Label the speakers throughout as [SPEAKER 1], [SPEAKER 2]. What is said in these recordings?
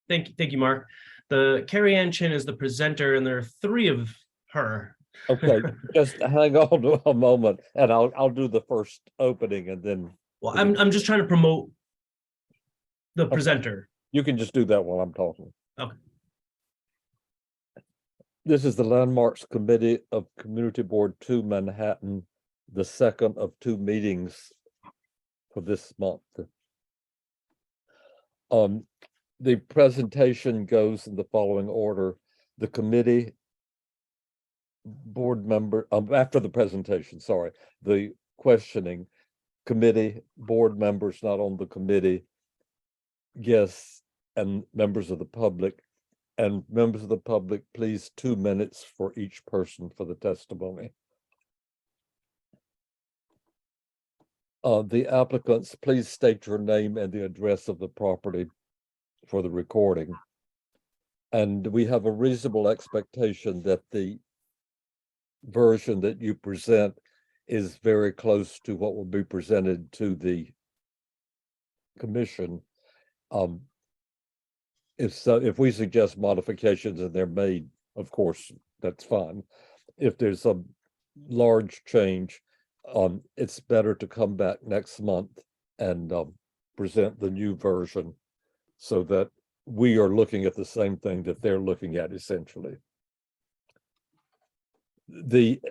[SPEAKER 1] Thank you, Mark. The Carrie Ann Chin is the presenter, and there are three of her.
[SPEAKER 2] Okay, just hang on a moment, and I'll do the first opening, and then.
[SPEAKER 1] Well, I'm just trying to promote the
[SPEAKER 2] Okay.
[SPEAKER 1] presenter.
[SPEAKER 2] You can just do that while I'm talking.
[SPEAKER 1] Okay.
[SPEAKER 2] This is the Landmarks Committee of Community Board 2 Manhattan, the second of two meetings for this month. The presentation goes in the following order. The committee board member, after the presentation, sorry, the questioning committee, board members not on the committee, guests, and members of the public. And members of the public, please 2 minutes for each person for the testimony. The applicants, please state your name and the address of the property for the recording. And we have a reasonable expectation that the version that you present is very close to what will be presented to the commission. If we suggest modifications and they're made, of course, that's fine. If there's a large change, it's better to come back next month and present the new version so that we are looking at the same thing that they're looking at, essentially. The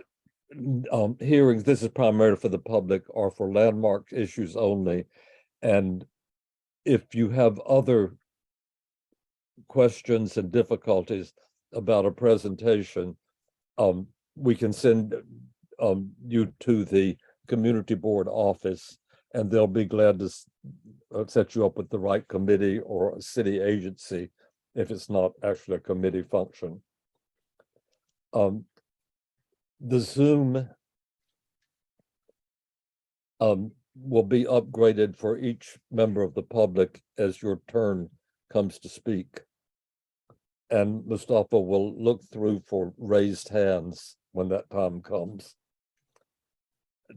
[SPEAKER 2] hearings, this is primarily for the public, are for landmark issues only. And if you have other questions and difficulties about a presentation, we can send you to the community board office, and they'll be glad to set you up with the right committee or a city agency if it's not actually a committee function. The Zoom will be upgraded for each member of the public as your turn comes to speak. And Mustafa will look through for raised hands when that time comes.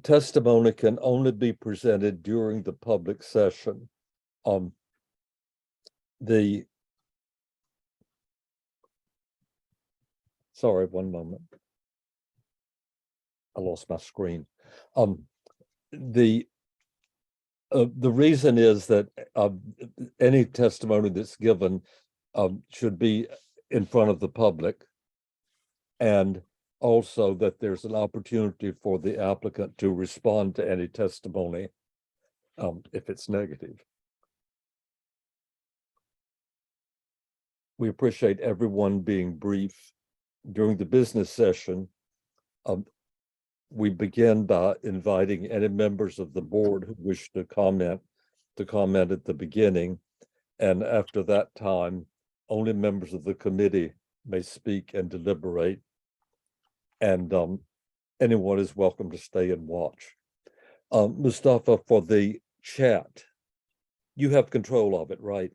[SPEAKER 2] Testimony can only be presented during the public session. Sorry, one moment. I lost my screen. The reason is that any testimony that's given should be in front of the public, and also that there's an opportunity for the applicant to respond to any testimony if it's negative. We appreciate everyone being brief. During the business session, we begin by inviting any members of the board who wish to comment at the beginning. And after that time, only members of the committee may speak and deliberate. And anyone is welcome to stay and watch. Mustafa, for the chat, you have control of it, right?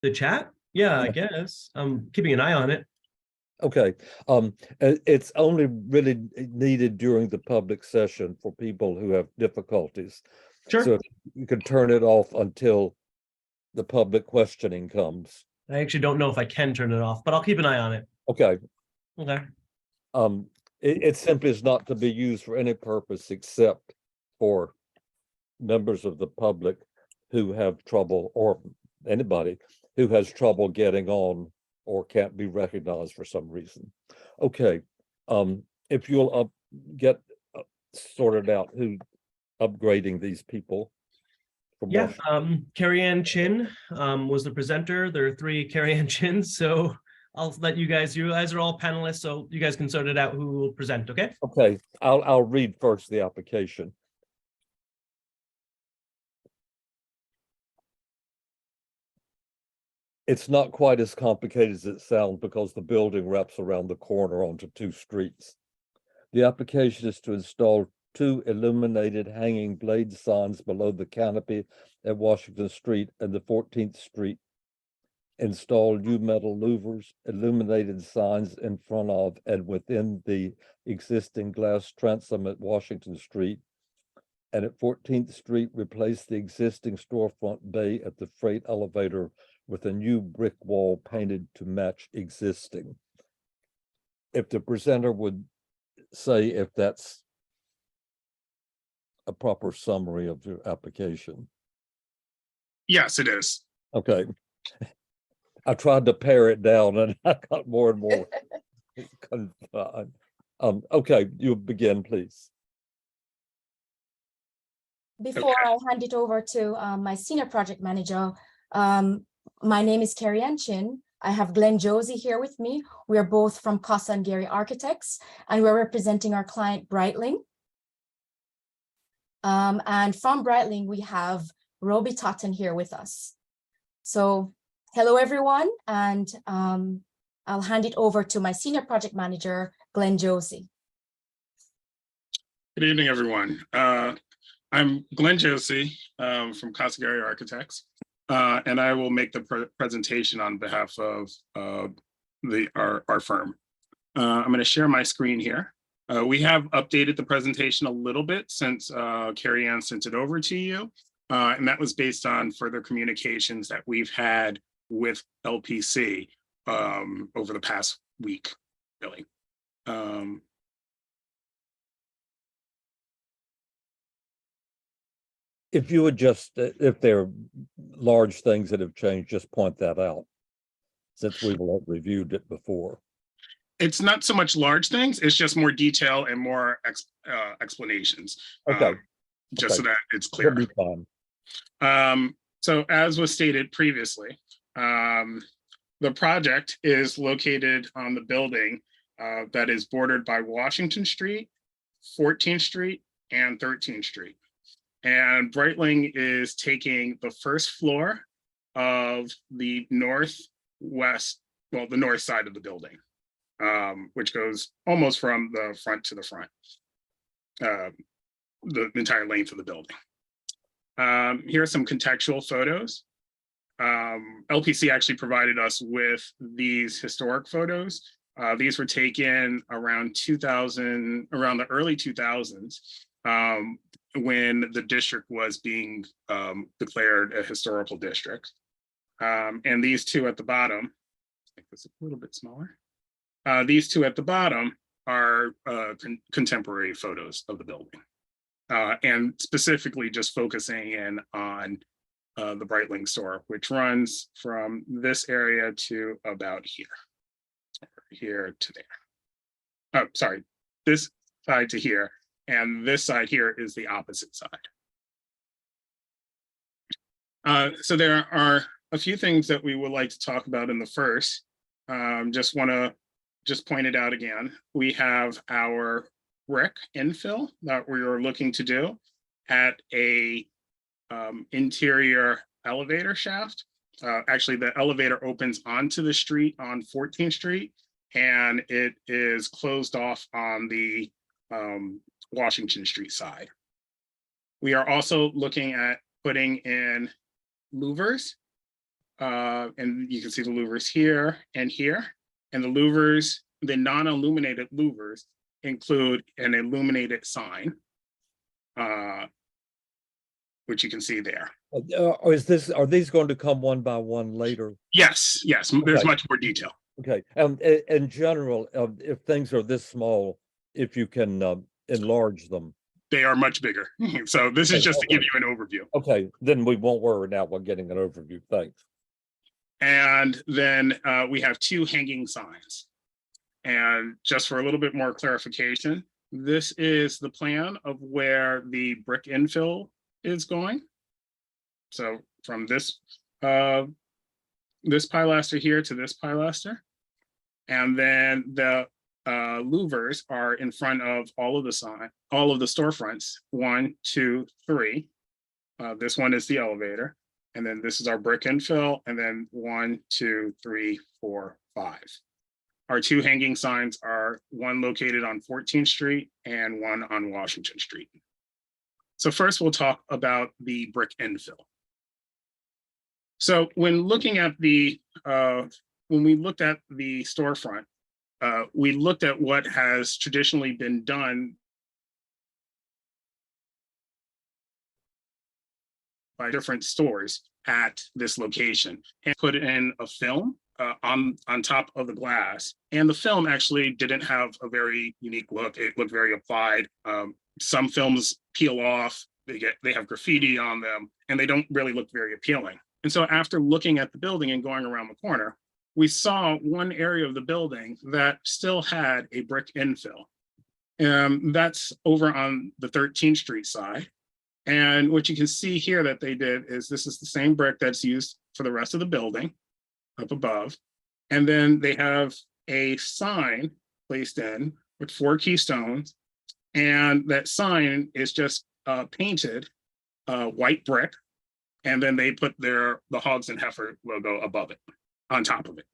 [SPEAKER 1] The chat? Yeah, I guess. I'm keeping an eye on it.
[SPEAKER 2] Okay. It's only really needed during the public session for people who have difficulties.
[SPEAKER 1] Sure.
[SPEAKER 2] So if you can turn it off until the public questioning comes.
[SPEAKER 1] I actually don't know if I can turn it off, but I'll keep an eye on it.
[SPEAKER 2] Okay.
[SPEAKER 1] Okay.
[SPEAKER 2] It simply is not to be used for any purpose except for members of the public who have trouble, or anybody who has trouble getting on or can't be recognized for some reason. Okay. If you'll get sorted out who upgrading these people.
[SPEAKER 1] Yeah, Carrie Ann Chin was the presenter. There are three Carrie Ann Chins, so I'll let you guys are all panelists, so you guys can sort it out who will present, okay?
[SPEAKER 2] Okay, I'll read first the application. It's not quite as complicated as it sounds because the building wraps around the corner onto two streets. The application is to install 2 illuminated hanging blade signs below the canopy at Washington Street and the 14th Street. Install U-metal louvers, illuminated signs in front of and within the existing glass transom at Washington Street. And at 14th Street, replace the existing storefront bay at the freight elevator with a new brick wall painted to match existing. If the presenter would say if that's a proper summary of your application.
[SPEAKER 3] Yes, it is.
[SPEAKER 2] Okay. I tried to pare it down and I got more and more confined. Okay, you begin, please.
[SPEAKER 4] Before I hand it over to my senior project manager, my name is Carrie Ann Chin. I have Glenn Josie here with me. We are both from Casa and Gary Architects, and we're representing our client Breitling. And from Breitling, we have Roby Totten here with us. So hello, everyone, and I'll hand it over to my senior project manager, Glenn Josie.
[SPEAKER 3] Good evening, everyone. I'm Glenn Josie from Casa Gary Architects, and I will make the presentation on behalf of our firm. I'm going to share my screen here. We have updated the presentation a little bit since Carrie Ann sent it over to you, and that was based on further communications that we've had with LPC over the past week, really.
[SPEAKER 2] If you would just, if there are large things that have changed, just point that out, since we've reviewed it before.
[SPEAKER 3] It's not so much large things, it's just more detail and more explanations.
[SPEAKER 2] Okay.
[SPEAKER 3] Just
[SPEAKER 2] Okay.
[SPEAKER 3] so that it's clear.
[SPEAKER 2] That'll be fine.
[SPEAKER 3] So as was stated previously, the project is located on the building that is bordered by Washington Street, 14th Street, and 13th Street. And Breitling is taking the first floor of the northwest, well, the north side of the building, which goes almost from the front to the front, the entire length of the building. Here are some contextual photos. LPC actually provided us with these historic photos. These were taken around 2000, around the early 2000s, when the district was being declared a historical district. And these two at the bottom, make this a little bit smaller. These two at the bottom are contemporary photos of the building. And specifically just focusing in on the Breitling store, which runs from this area to about here to there. Oh, sorry, this side to here, and this side here is the opposite side. So there are a few things that we would like to talk about in the first. Just want to point it out again. We have our brick infill that we are looking to do at a interior elevator shaft. Actually, the elevator opens onto the street on 14th Street, and it is closed off on the Washington Street side. We are also looking at putting in louvers, and you can see the louvers here and here. And the louvers, the non-illuminated louvers, include an illuminated sign, which you can see there.
[SPEAKER 2] Are these going to come one by one later?
[SPEAKER 3] Yes, yes, there's much more detail.
[SPEAKER 2] Okay, in general, if things are this small, if you can enlarge them.
[SPEAKER 3] They are much bigger. So this is just to give you an overview.
[SPEAKER 2] Okay, then we won't worry now about getting an overview. Thanks.
[SPEAKER 3] And then we have two hanging signs. And just for a little bit more clarification, this is the plan of where the brick infill is going. So from this pilaster here to this pilaster. And then the louvers are in front of all of the storefronts, 1, 2, 3. This one is the elevator. And then this is our brick infill. And then 1, 2, 3, 4, 5. Our two hanging signs are one located on 14th Street and one on Washington Street. So first we'll talk about the brick infill. So when looking at the, when we looked at the storefront, we looked at what has traditionally been done by different stores at this location and put in a film on top of the glass. And the film actually didn't have a very unique look. It looked very applied. Some films peel off, they have graffiti on them, and they don't really look very appealing. And so after looking at the building and going around the corner, we saw one area of the building that still had a brick infill. That's over on the 13th Street side. And what you can see here that they did is this is the same brick that's used for the rest of the building up above. And then they have a sign placed in with 4 keystones. And that sign is just painted white brick. And then they put the Hogs and Heifer logo above it, on top of it.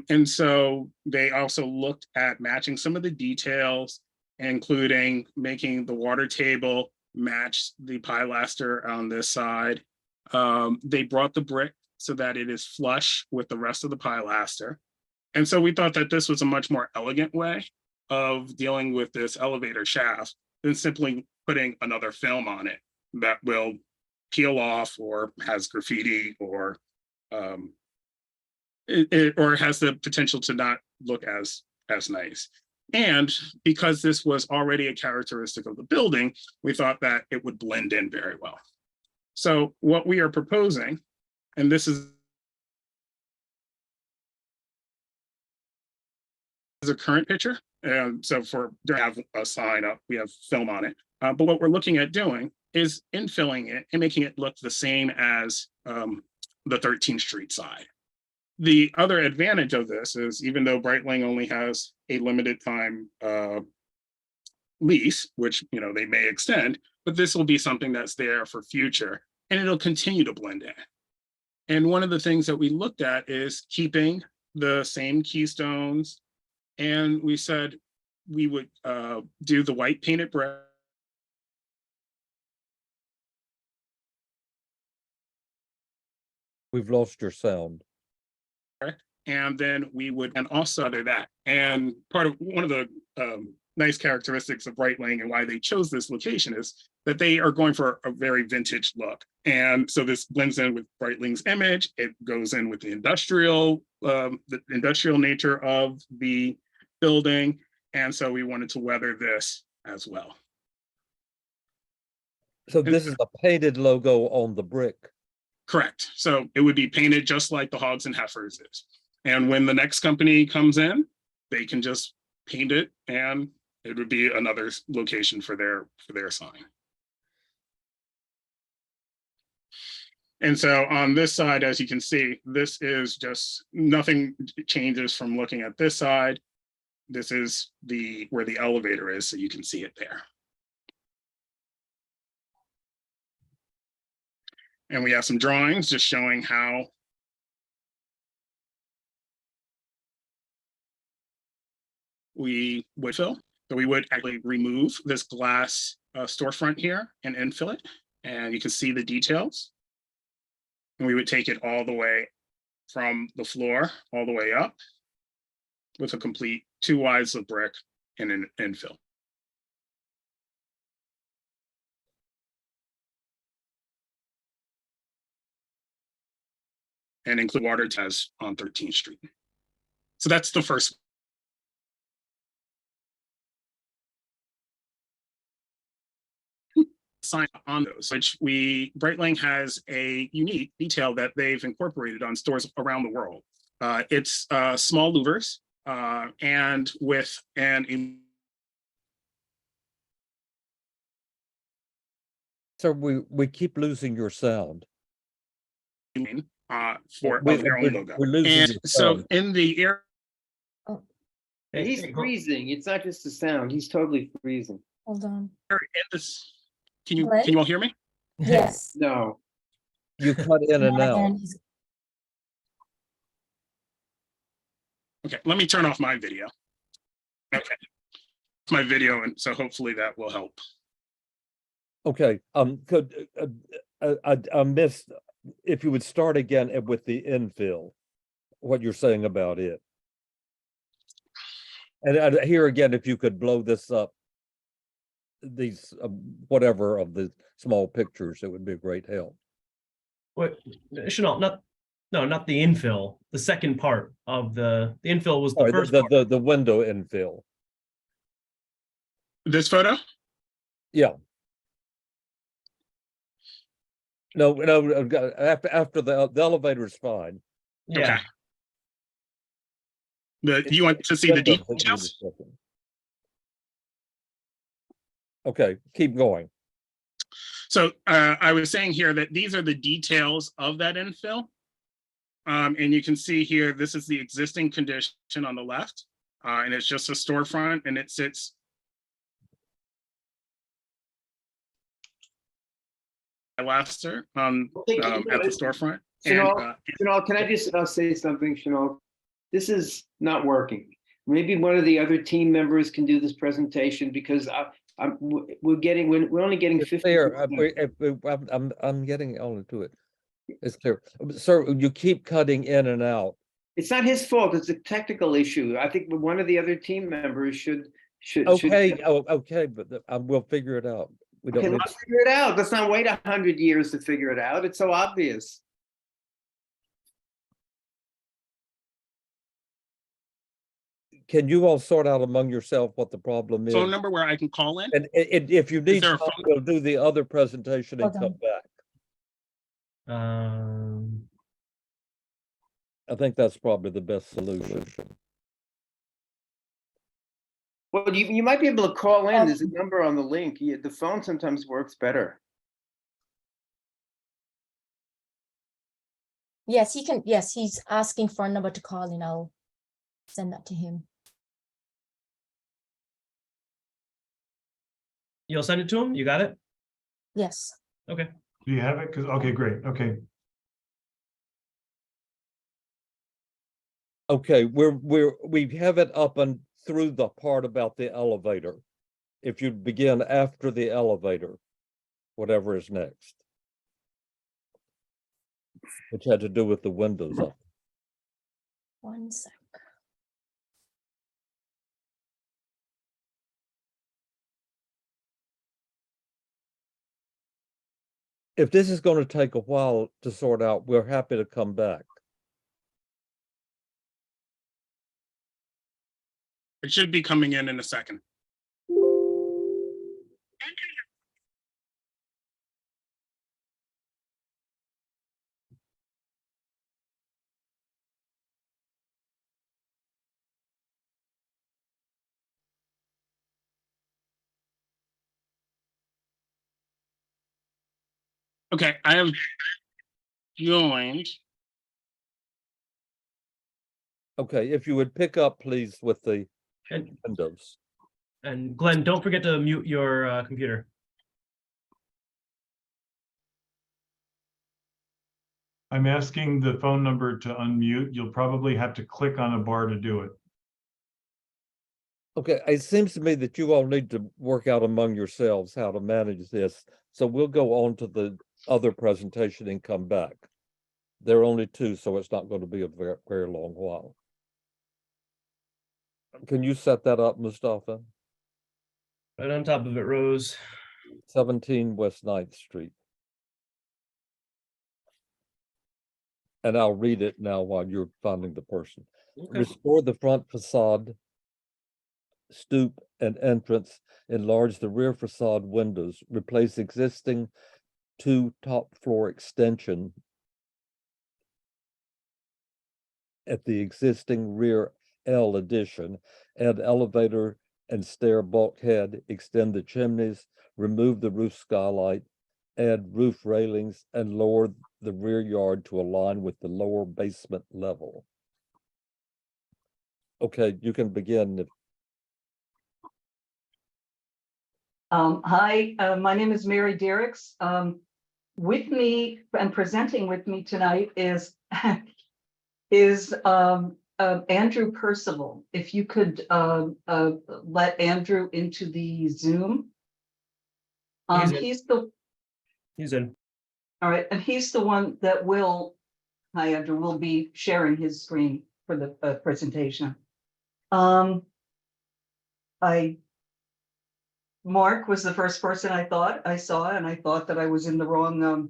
[SPEAKER 3] And so they also looked at matching some of the details, including making the water table match the pilaster on this side. They brought the brick so that it is flush with the rest of the pilaster. And so we thought that this was a much more elegant way of dealing with this elevator shaft than simply putting another film on it that will peel off or has graffiti or or has the potential to not look as nice. And because this was already a characteristic of the building, we thought that it would blend in very well. So what we are proposing, and this is a current picture. And so don't have a sign up, we have film on it. But what we're looking at doing is infilling it and making it look the same as the 13th Street side. The other advantage of this is even though Breitling only has a limited time lease, which they may extend, but this will be something that's there for future and it'll continue to blend in. And one of the things that we looked at is keeping the same keystones. And we said we would do the white painted brick.
[SPEAKER 2] We've lost your sound.
[SPEAKER 3] And then we would, and also other that. And one of the nice characteristics of Breitling and why they chose this location is that they are going for a very vintage look. And so this blends in with Breitling's image. It goes in with the industrial nature of the building. And so we wanted to weather this as well.
[SPEAKER 2] So this is a painted logo on the brick.
[SPEAKER 3] Correct. So it would be painted just like the Hogs and Heifers is. And when the next company comes in, they can just paint it and it would be another location for their sign. And so on this side, as you can see, this is just nothing changes from looking at this side. This is where the elevator is, so you can see it there. And we have some drawings just showing how we would fill. So we would actually remove this glass storefront here and infill it. And you can see the details. And we would take it all the way from the floor all the way up with a complete 2 wides of brick and an infill. And include water test on 13th Street. So that's the first. Sign on those, which Breitling has a unique detail that they've incorporated on stores around the world. It's small louvers and with
[SPEAKER 2] So we keep losing your sound.
[SPEAKER 3] For their own logo. And so in the air.
[SPEAKER 5] He's freezing. It's not just the sound. He's totally freezing.
[SPEAKER 4] Hold on.
[SPEAKER 3] Can you all hear me?
[SPEAKER 4] Yes.
[SPEAKER 5] No.
[SPEAKER 2] You cut in and out.
[SPEAKER 3] Okay, let me turn off my video. Okay, my video, and so hopefully that will help.
[SPEAKER 2] Okay, I missed, if you would start again with the infill, what you're saying about it. And here again, if you could blow this up. these, whatever of the small pictures, it would be a great help.
[SPEAKER 1] What, Chanel, not the infill, the second part of the infill was the
[SPEAKER 2] Or
[SPEAKER 1] first part.
[SPEAKER 2] the window infill.
[SPEAKER 3] This photo?
[SPEAKER 2] Yeah. No, after the elevator is fine.
[SPEAKER 1] Yeah,
[SPEAKER 3] Okay. You want to see the
[SPEAKER 2] Windows that need a
[SPEAKER 3] details?
[SPEAKER 2] second. Okay, keep going.
[SPEAKER 3] So I was saying here that these are the details of that infill. And you can see here, this is the existing condition on the left. And it's just a storefront, and it sits Leicester at the storefront.
[SPEAKER 5] Chanel, can I just say something, Chanel? This is not working. Maybe one of the other team members can do this presentation, because we're only getting
[SPEAKER 2] It's
[SPEAKER 5] 50.
[SPEAKER 2] there. I'm getting on to it. It's clear. Sir, you keep cutting in and out.
[SPEAKER 5] It's not his fault. It's a technical issue. I think one of the other team members should.
[SPEAKER 2] Okay, okay, but we'll figure it out. We don't
[SPEAKER 5] Okay,
[SPEAKER 2] need
[SPEAKER 5] let's figure it out. Let's not wait 100 years to figure it out. It's so obvious.
[SPEAKER 2] Can you all sort out among yourself what the problem is?
[SPEAKER 3] Phone number where I can call in?
[SPEAKER 2] And if you need
[SPEAKER 3] there a
[SPEAKER 2] time,
[SPEAKER 3] phone-
[SPEAKER 2] we'll do the other presentation and
[SPEAKER 4] Hold
[SPEAKER 2] come
[SPEAKER 4] on.
[SPEAKER 2] back.
[SPEAKER 1] um,
[SPEAKER 2] I think that's probably the best solution.
[SPEAKER 5] Well, you might be able to call in. There's a number on the link. The phone sometimes works better.
[SPEAKER 4] Yes, he can. Yes, he's asking for a number to call and I'll send that to him.
[SPEAKER 1] you'll send it to him? You got it?
[SPEAKER 4] Yes.
[SPEAKER 1] Okay.
[SPEAKER 6] Do you have it? Because, okay, great, okay.
[SPEAKER 2] Okay, we have it up and through the part about the elevator. If you begin after the elevator, whatever is next. Which had to do with the windows up.
[SPEAKER 4] 1 sec.
[SPEAKER 2] If this is going to take a while to sort out, we're happy to come back.
[SPEAKER 3] It should be coming in a second. Okay, I have joined.
[SPEAKER 2] Okay, if you would pick up, please, with the
[SPEAKER 1] And
[SPEAKER 2] windows.
[SPEAKER 1] and Glenn, don't forget to mute your computer.
[SPEAKER 6] I'm asking the phone number to unmute. You'll probably have to click on a bar to do it.
[SPEAKER 2] Okay, it seems to me that you all need to work out among yourselves how to manage this. So we'll go on to the other presentation and come back. There are only two, so it's not going to be a very, very long while. Can you set that up, Mustafa?
[SPEAKER 1] Right on top of it, Rose.
[SPEAKER 2] 17 West 9th Street. And I'll read it now while you're finding the person.
[SPEAKER 1] Okay.
[SPEAKER 2] Restore the front facade, stoop and entrance, enlarge the rear facade windows, replace existing 2 top floor extension at the existing rear L addition, add elevator and stair bulkhead, extend the chimneys, remove the roof skylight, add roof railings, and lower the rear yard to align with the lower basement level. Okay, you can begin.
[SPEAKER 7] Hi, my name is Mary Derricks. With me and presenting with me tonight is Andrew Percival. If you could let Andrew into the Zoom.
[SPEAKER 1] He's in.
[SPEAKER 7] All right, and he's the one that will, hi Andrew, will be sharing his screen for the presentation. Mark was the first person I saw, and I thought that I was in the wrong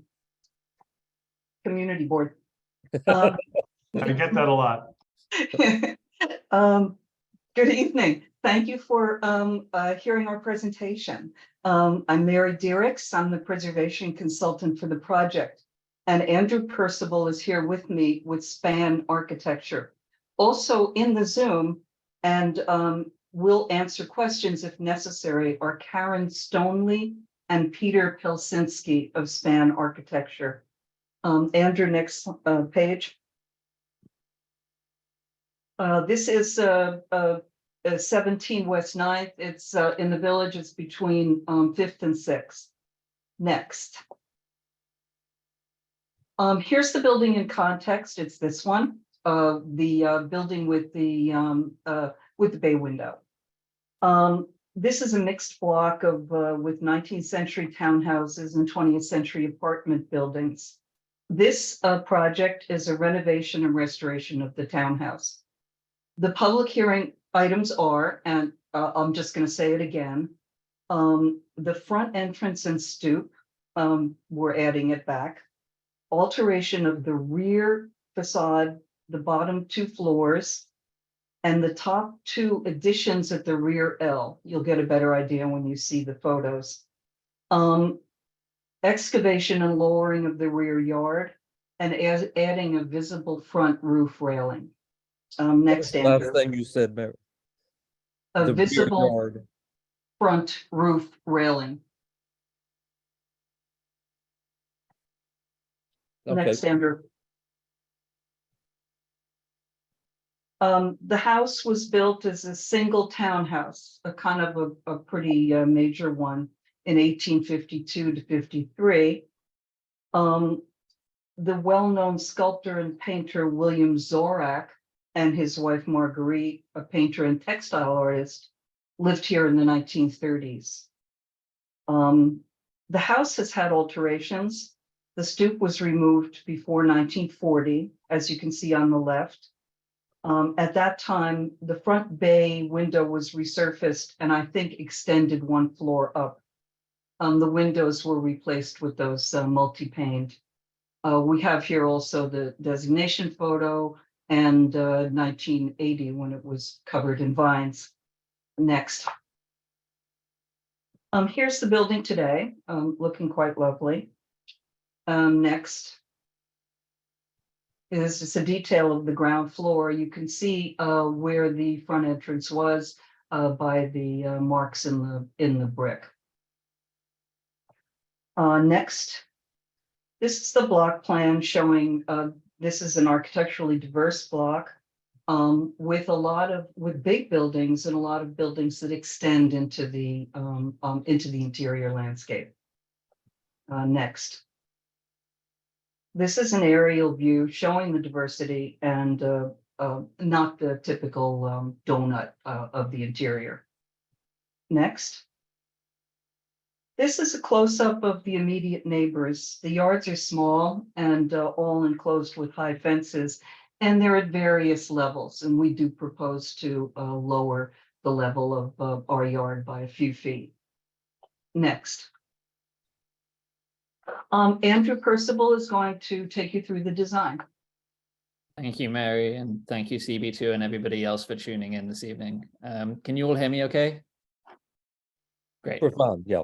[SPEAKER 7] community board.
[SPEAKER 6] I get that a lot.
[SPEAKER 7] Good evening. Thank you for hearing our presentation. I'm Mary Diericks. I'm the preservation consultant for the project. And Andrew Percival is here with me with Span Architecture. Also in the Zoom, and will answer questions if necessary, are Karen Stoneley and Peter Pelsinski of Span Architecture. Andrew, next page. This is 17 West 9th. It's in the village. It's between 5th and 6th. Next. Here's the building in context. It's this one, the building with the bay window. This is a mixed block of with 19th century townhouses and 20th century apartment buildings. This project is a renovation and restoration of the townhouse. The public hearing items are, and I'm just going to say it again, the front entrance and stoop, we're adding it back. Alteration of the rear facade, the bottom 2 floors, and the top 2 additions at the rear L. You'll get a better idea when you see the photos. Excavation and lowering of the rear yard, and adding a visible front roof railing. Next, Andrew.
[SPEAKER 2] Last thing you said, Mary.
[SPEAKER 7] A
[SPEAKER 2] The rear
[SPEAKER 7] visible
[SPEAKER 2] yard.
[SPEAKER 7] front roof railing.
[SPEAKER 2] Okay.
[SPEAKER 7] Next, Andrew. The house was built as a single townhouse, a kind of a pretty major one in 1852 to 53. The well-known sculptor and painter William Zorak and his wife Marguerite, a painter and textile artist, lived here in the 1930s. The house has had alterations. The stoop was removed before 1940, as you can see on the left. At that time, the front bay window was resurfaced and I think extended 1 floor up. The windows were replaced with those multi-paned. We have here also the designation photo and 1980 when it was covered in vines. Next. Here's the building today, looking quite lovely. Next is just a detail of the ground floor. You can see where the front entrance was by the marks in the brick. Next, this is the block plan showing this is an architecturally diverse block with big buildings and a lot of buildings that extend into the interior landscape. Next. This is an aerial view showing the diversity and not the typical donut of the interior. Next. This is a close-up of the immediate neighbors. The yards are small and all enclosed with high fences, and they're at various levels. And we do propose to lower the level of our yard by a few feet. Next. Andrew Percival is going to take you through the design.
[SPEAKER 8] Thank you, Mary, and thank you, CB2 and everybody else for tuning in this evening. Can you all hear me okay? Great.
[SPEAKER 2] We're fine, yeah.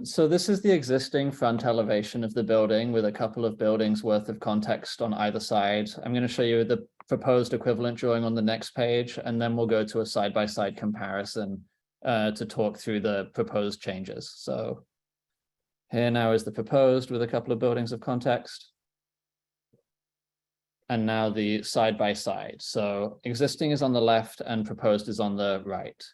[SPEAKER 8] So this is the existing front elevation of the building with a couple of buildings worth of context on either side. I'm going to show you the proposed equivalent drawing on the next page, and then we'll go to a side-by-side comparison to talk through the proposed changes. So here now is the proposed with a couple of buildings of context. And now the side-by-side. So existing is on the left and proposed is on the right.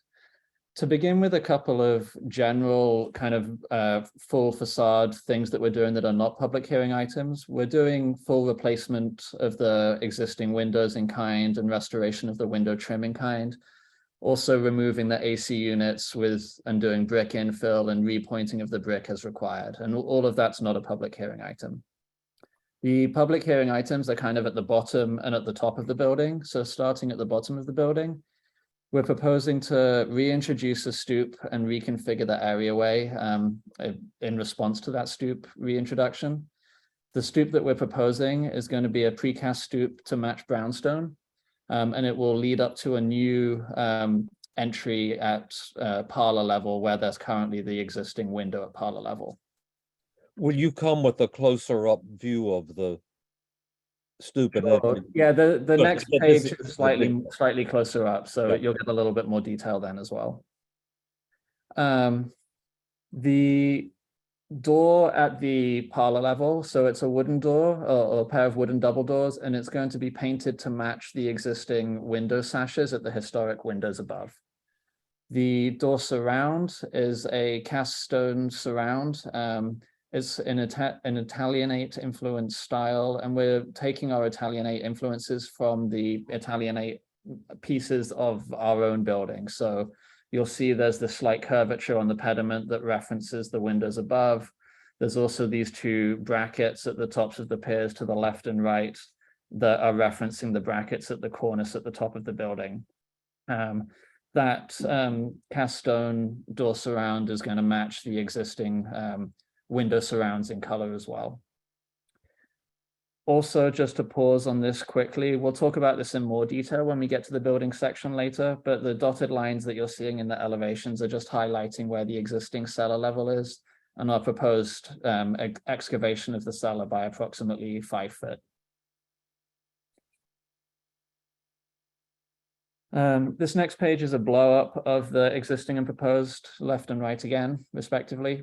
[SPEAKER 8] To begin with a couple of general kind of full facade things that we're doing that are not public hearing items. We're doing full replacement of the existing windows in kind and restoration of the window trim in kind. Also removing the AC units and doing brick infill and repointing of the brick as required. And all of that's not a public hearing item. The public hearing items are kind of at the bottom and at the top of the building. So starting at the bottom of the building, We're proposing to reintroduce a stoop and reconfigure the areaway in response to that stoop reintroduction. The stoop that we're proposing is going to be a precast stoop to match brownstone, and it will lead up to a new entry at parlor level where there's currently the existing window at parlor level.
[SPEAKER 2] Will you come with a closer up view of the stoop and
[SPEAKER 8] Oh,
[SPEAKER 2] entry?
[SPEAKER 8] yeah, the
[SPEAKER 2] Good,
[SPEAKER 8] next
[SPEAKER 2] so this
[SPEAKER 8] page
[SPEAKER 2] is
[SPEAKER 8] is
[SPEAKER 2] the
[SPEAKER 8] slightly closer up, so
[SPEAKER 2] Yeah.
[SPEAKER 8] you'll get a little bit more detail then as well. The door at the parlor level, so it's a wooden door or a pair of wooden double doors, and it's going to be painted to match the existing window sashes at the historic windows above. The door surround is a cast stone surround. It's an Italianate influence style, and we're taking our Italianate influences from the Italianate pieces of our own building. So you'll see there's this slight curvature on the pediment that references the windows above. There's also these two brackets at the tops of the piers to the left and right that are referencing the brackets at the cornice at the top of the building. That cast stone door surround is going to match the existing window surrounds in color as well. Also, just to pause on this quickly, we'll talk about this in more detail when we get to the building section later, but the dotted lines that you're seeing in the elevations are just highlighting where the existing cellar level is and our proposed excavation of the cellar by approximately 5 foot. This next page is a blow up of the existing and proposed left and right again, respectively.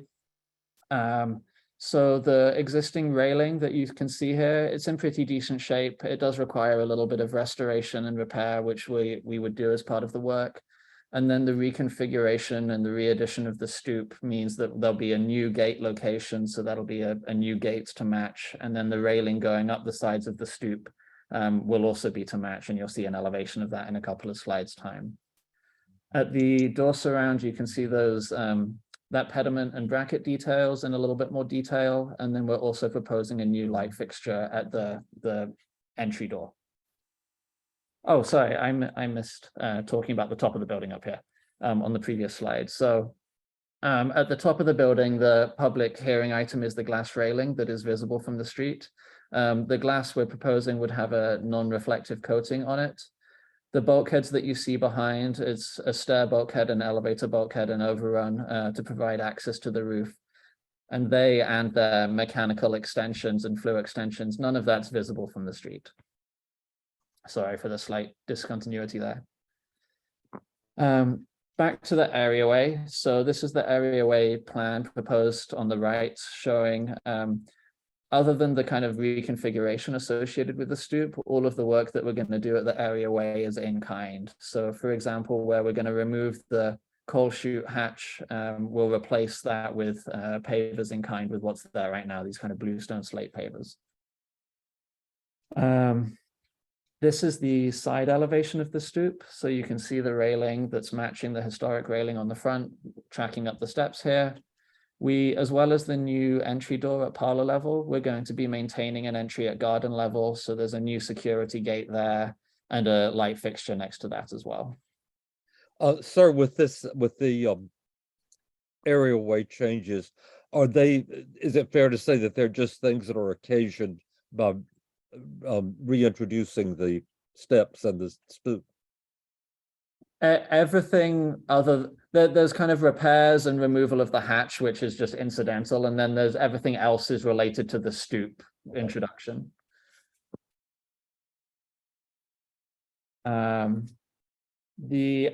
[SPEAKER 8] So the existing railing that you can see here, it's in pretty decent shape. It does require a little bit of restoration and repair, which we would do as part of the work. And then the reconfiguration and the re-addition of the stoop means that there'll be a new gate location. So that'll be a new gate to match. And then the railing going up the sides of the stoop will also be to match. And you'll see an elevation of that in a couple of slides time. At the door surround, you can see those that pediment and bracket details in a little bit more detail. And then we're also proposing a new light fixture at the entry door. Oh, sorry, I missed talking about the top of the building up here on the previous slide. So at the top of the building, the public hearing item is the glass railing that is visible from the street. The glass we're proposing would have a non-reflective coating on it. The bulkheads that you see behind, it's a stair bulkhead, an elevator bulkhead, and overrun to provide access to the roof. And they and their mechanical extensions and flue extensions, none of that's visible from the street. Sorry for the slight discontinuity there. Back to the areaway. So this is the areaway plan proposed on the right, showing other than the kind of reconfiguration associated with the stoop, all of the work that we're going to do at the areaway is in kind. So for example, where we're going to remove the coal chute hatch, we'll replace that with pavers in kind with what's there right now, these kind of bluestone slate pavers. This is the side elevation of the stoop. So you can see the railing that's matching the historic railing on the front, tracking up the steps here. We, as well as the new entry door at parlor level, we're going to be maintaining an entry at garden level. So there's a new security gate there and a light fixture next to that as well.
[SPEAKER 2] Sir, with the areaway changes, is it fair to say that they're just things that are occasioned by reintroducing the steps and the stoop?
[SPEAKER 8] Everything other, there's kind of repairs and removal of the hatch, which is just incidental. And then there's everything else is related to the stoop introduction. The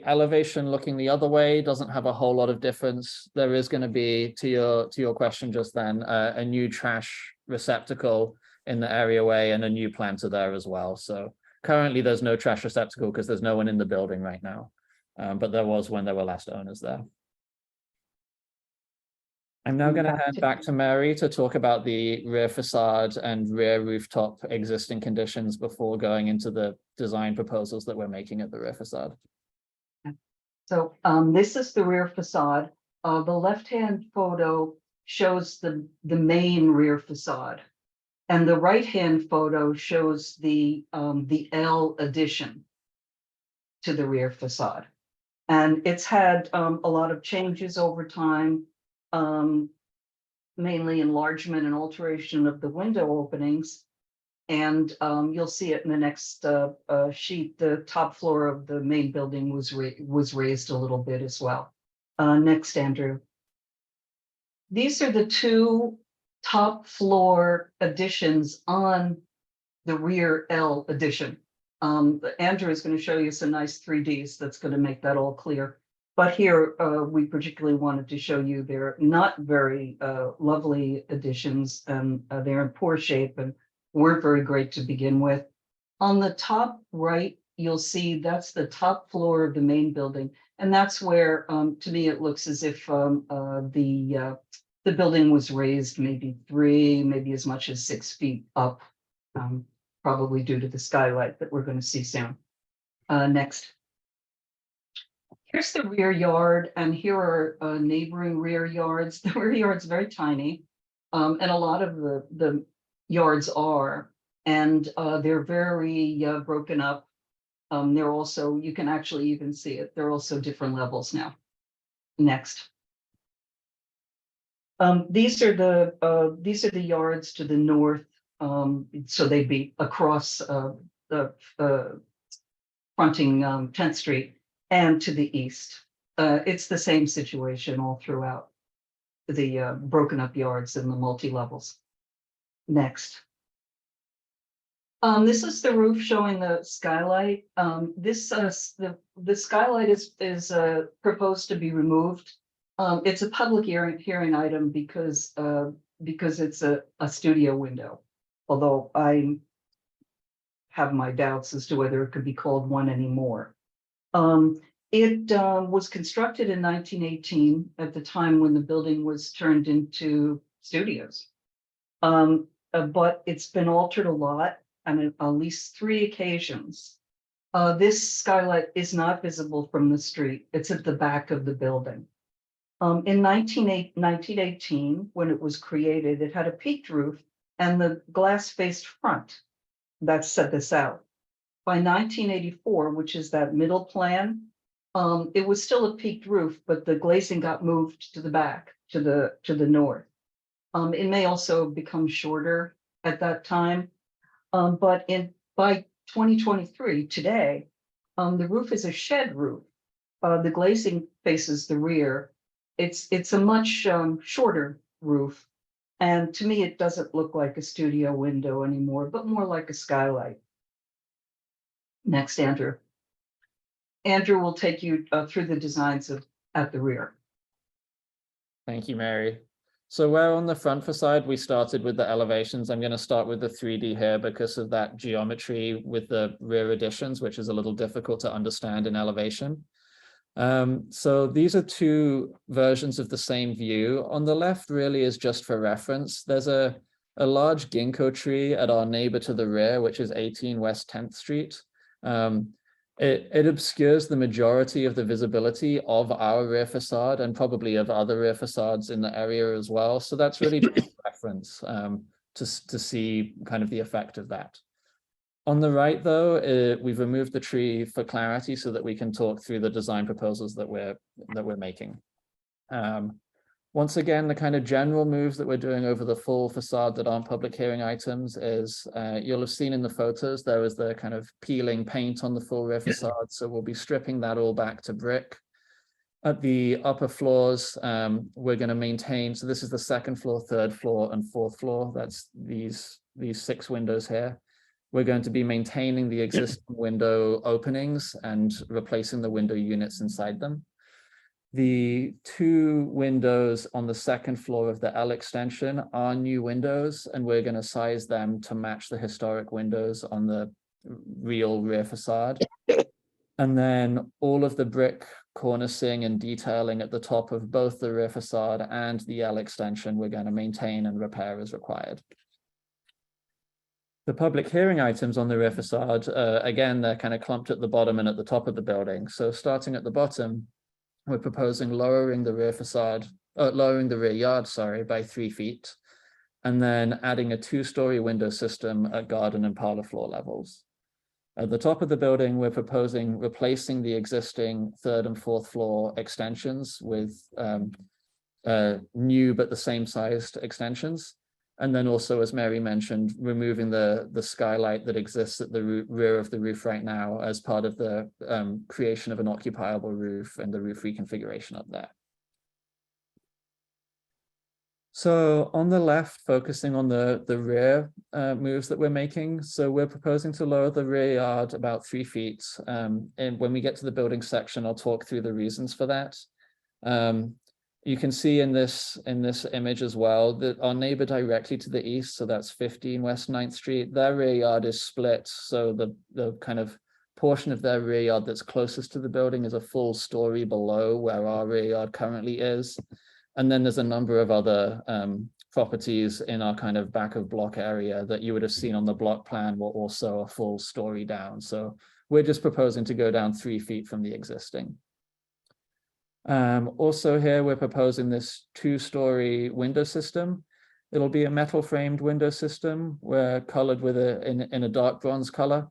[SPEAKER 8] elevation looking the other way doesn't have a whole lot of difference. There is going to be, to your question just then, a new trash receptacle in the areaway and a new planter there as well. So currently there's no trash receptacle because there's no one in the building right now. But there was when there were last owners there. I'm now going to hand back to Mary to talk about the rear facade and rear rooftop existing conditions before going into the design proposals that we're making at the rear facade.
[SPEAKER 7] So this is the rear facade. The left-hand photo shows the main rear facade. And the right-hand photo shows the L addition to the rear facade. And it's had a lot of changes over time, mainly enlargement and alteration of the window openings. And you'll see it in the next sheet. The top floor of the main building was raised a little bit as well. Next, Andrew. These are the two top floor additions on the rear L addition. Andrew is going to show you some nice 3Ds that's going to make that all clear. But here, we particularly wanted to show you they're not very lovely additions, and they're in poor shape and weren't very great to begin with. On the top right, you'll see that's the top floor of the main building. And that's where, to me, it looks as if the building was raised maybe 3, maybe as much as 6 feet up, probably due to the skylight that we're going to see soon. Next. Here's the rear yard, and here are neighboring rear yards. The rear yard's very tiny, and a lot of the yards are, and they're very broken up. They're also, you can actually even see it, they're also different levels now. Next. These are the yards to the north, so they'd be across the fronting 10th Street, and to the east. It's the same situation all throughout the broken up yards and the multi-levels. Next. This is the roof showing the skylight. The skylight is proposed to be removed. It's a public hearing item because it's a studio window, although I have my doubts as to whether it could be called one anymore. It was constructed in 1918 at the time when the building was turned into studios. But it's been altered a lot, and on at least 3 occasions. This skylight is not visible from the street. It's at the back of the building. In 1918, when it was created, it had a peaked roof and the glass faced front. That set this out. By 1984, which is that middle plan, it was still a peaked roof, but the glazing got moved to the back, to the north. It may also become shorter at that time, but by 2023, today, the roof is a shed roof. The glazing faces the rear. It's a much shorter roof, and to me, it doesn't look like a studio window anymore, but more like a skylight. Next, Andrew. Andrew will take you through the designs at the rear.
[SPEAKER 8] Thank you, Mary. So where on the front facade we started with the elevations, I'm going to start with the 3D here because of that geometry with the rear additions, which is a little difficult to understand in elevation. So these are 2 versions of the same view. On the left really is just for reference. There's a large ginkgo tree at our neighbor to the rear, which is 18 West 10th Street. It obscures the majority of the visibility of our rear facade and probably of other rear facades in the area as well. So that's really just a reference to see kind of the effect of that. On the right, though, we've removed the tree for clarity so that we can talk through the design proposals that we're making. Once again, the kind of general moves that we're doing over the full facade that aren't public hearing items is, you'll have seen in the photos, there was the kind of peeling paint on the full rear facade. So we'll be stripping that all back to brick. At the upper floors, we're going to maintain, so this is the 2nd floor, 3rd floor, and 4th floor. That's these 6 windows here. We're going to be maintaining the existing window openings and replacing the window units inside them. The 2 windows on the 2nd floor of the L extension are new windows, and we're going to size them to match the historic windows on the real rear facade. And then all of the brick cornicing and detailing at the top of both the rear facade and the L extension, we're going to maintain and repair as required. The public hearing items on the rear facade, again, they're kind of clumped at the bottom and at the top of the building. So starting at the bottom, we're proposing lowering the rear yard, sorry, by 3 feet, and then adding a 2-story window system at garden and parlor floor levels. At the top of the building, we're proposing replacing the existing 3rd and 4th floor extensions with new but the same sized extensions. And then also, as Mary mentioned, removing the skylight that exists at the rear of the roof right now as part of the creation of an occupiable roof and the roof reconfiguration up there. So on the left, focusing on the rear moves that we're making. So we're proposing to lower the rear yard about 3 feet. And when we get to the building section, I'll talk through the reasons for that. You can see in this image as well that our neighbor directly to the east, so that's 15 West 9th Street, their rear yard is split. So the kind of portion of their rear yard that's closest to the building is a full story below where our rear yard currently is. And then there's a number of other properties in our kind of back of block area that you would have seen on the block plan were also a full story down. So we're just proposing to go down 3 feet from the existing. Also here, we're proposing this 2-story window system. It'll be a metal framed window system. We're colored with in a dark bronze color.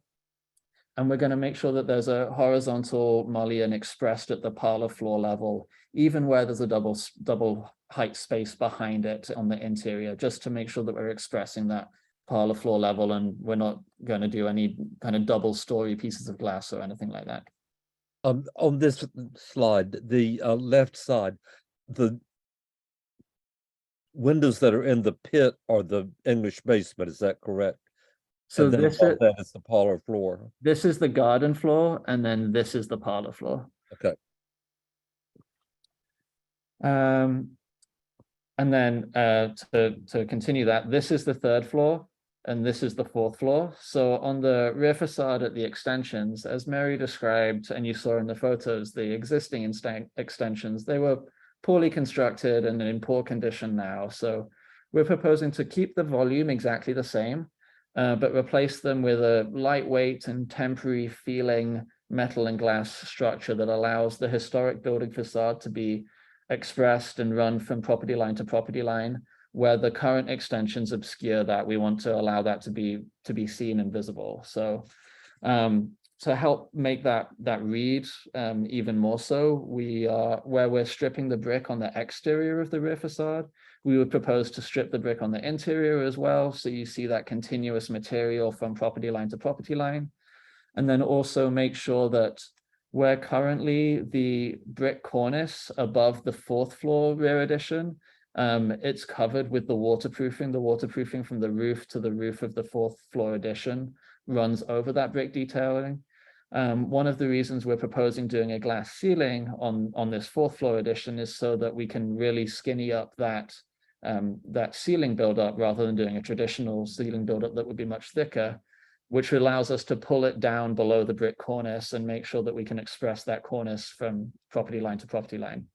[SPEAKER 8] And we're going to make sure that there's a horizontal mullion expressed at the parlor floor level, even where there's a double height space behind it on the interior, just to make sure that we're expressing that parlor floor level and we're not going to do any kind of double story pieces of glass or anything like that.
[SPEAKER 2] On this slide, the left side, the windows that are in the pit are the English basement, is that correct?
[SPEAKER 8] So
[SPEAKER 2] and then
[SPEAKER 8] this
[SPEAKER 2] above that is the parlor floor.
[SPEAKER 8] This is the garden floor, and then this is the parlor floor.
[SPEAKER 2] Okay.
[SPEAKER 8] And then to continue that, this is the 3rd floor, and this is the 4th floor. So on the rear facade at the extensions, as Mary described, and you saw in the photos, the existing extensions, they were poorly constructed and in poor condition now. So we're proposing to keep the volume exactly the same, but replace them with a lightweight and temporary feeling metal and glass structure that allows the historic building facade to be expressed and run from property line to property line. Where the current extensions obscure that, we want to allow that to be seen and visible. So to help make that read even more so, where we're stripping the brick on the exterior of the rear facade, we would propose to strip the brick on the interior as well. So you see that continuous material from property line to property line. And then also make sure that where currently the brick cornice above the 4th floor rear addition, it's covered with the waterproofing. The waterproofing from the roof to the roof of the 4th floor addition runs over that brick detailing. One of the reasons we're proposing doing a glass ceiling on this 4th floor addition is so that we can really skinny up that ceiling buildup rather than doing a traditional ceiling buildup that would be much thicker, which allows us to pull it down below the brick cornice and make sure that we can express that cornice from property line to property line.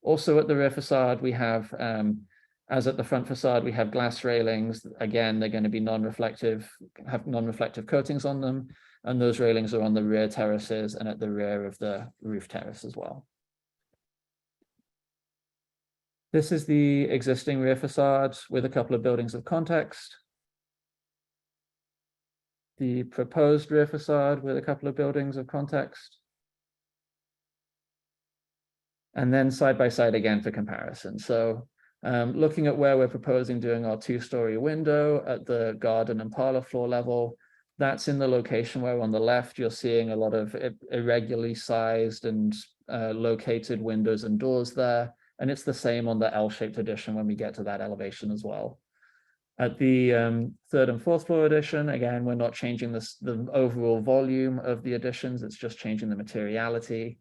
[SPEAKER 8] Also at the rear facade, we have, as at the front facade, we have glass railings. Again, they're going to be non-reflective, have non-reflective coatings on them. And those railings are on the rear terraces and at the rear of the roof terrace as well. This is the existing rear facade with a couple of buildings of context. The proposed rear facade with a couple of buildings of context. And then side by side again for comparison. So looking at where we're proposing doing our 2-story window at the garden and parlor floor level, that's in the location where on the left, you're seeing a lot of irregularly sized and located windows and doors there. And it's the same on the L-shaped addition when we get to that elevation as well. At the 3rd and 4th floor addition, again, we're not changing the overall volume of the additions, it's just changing the materiality.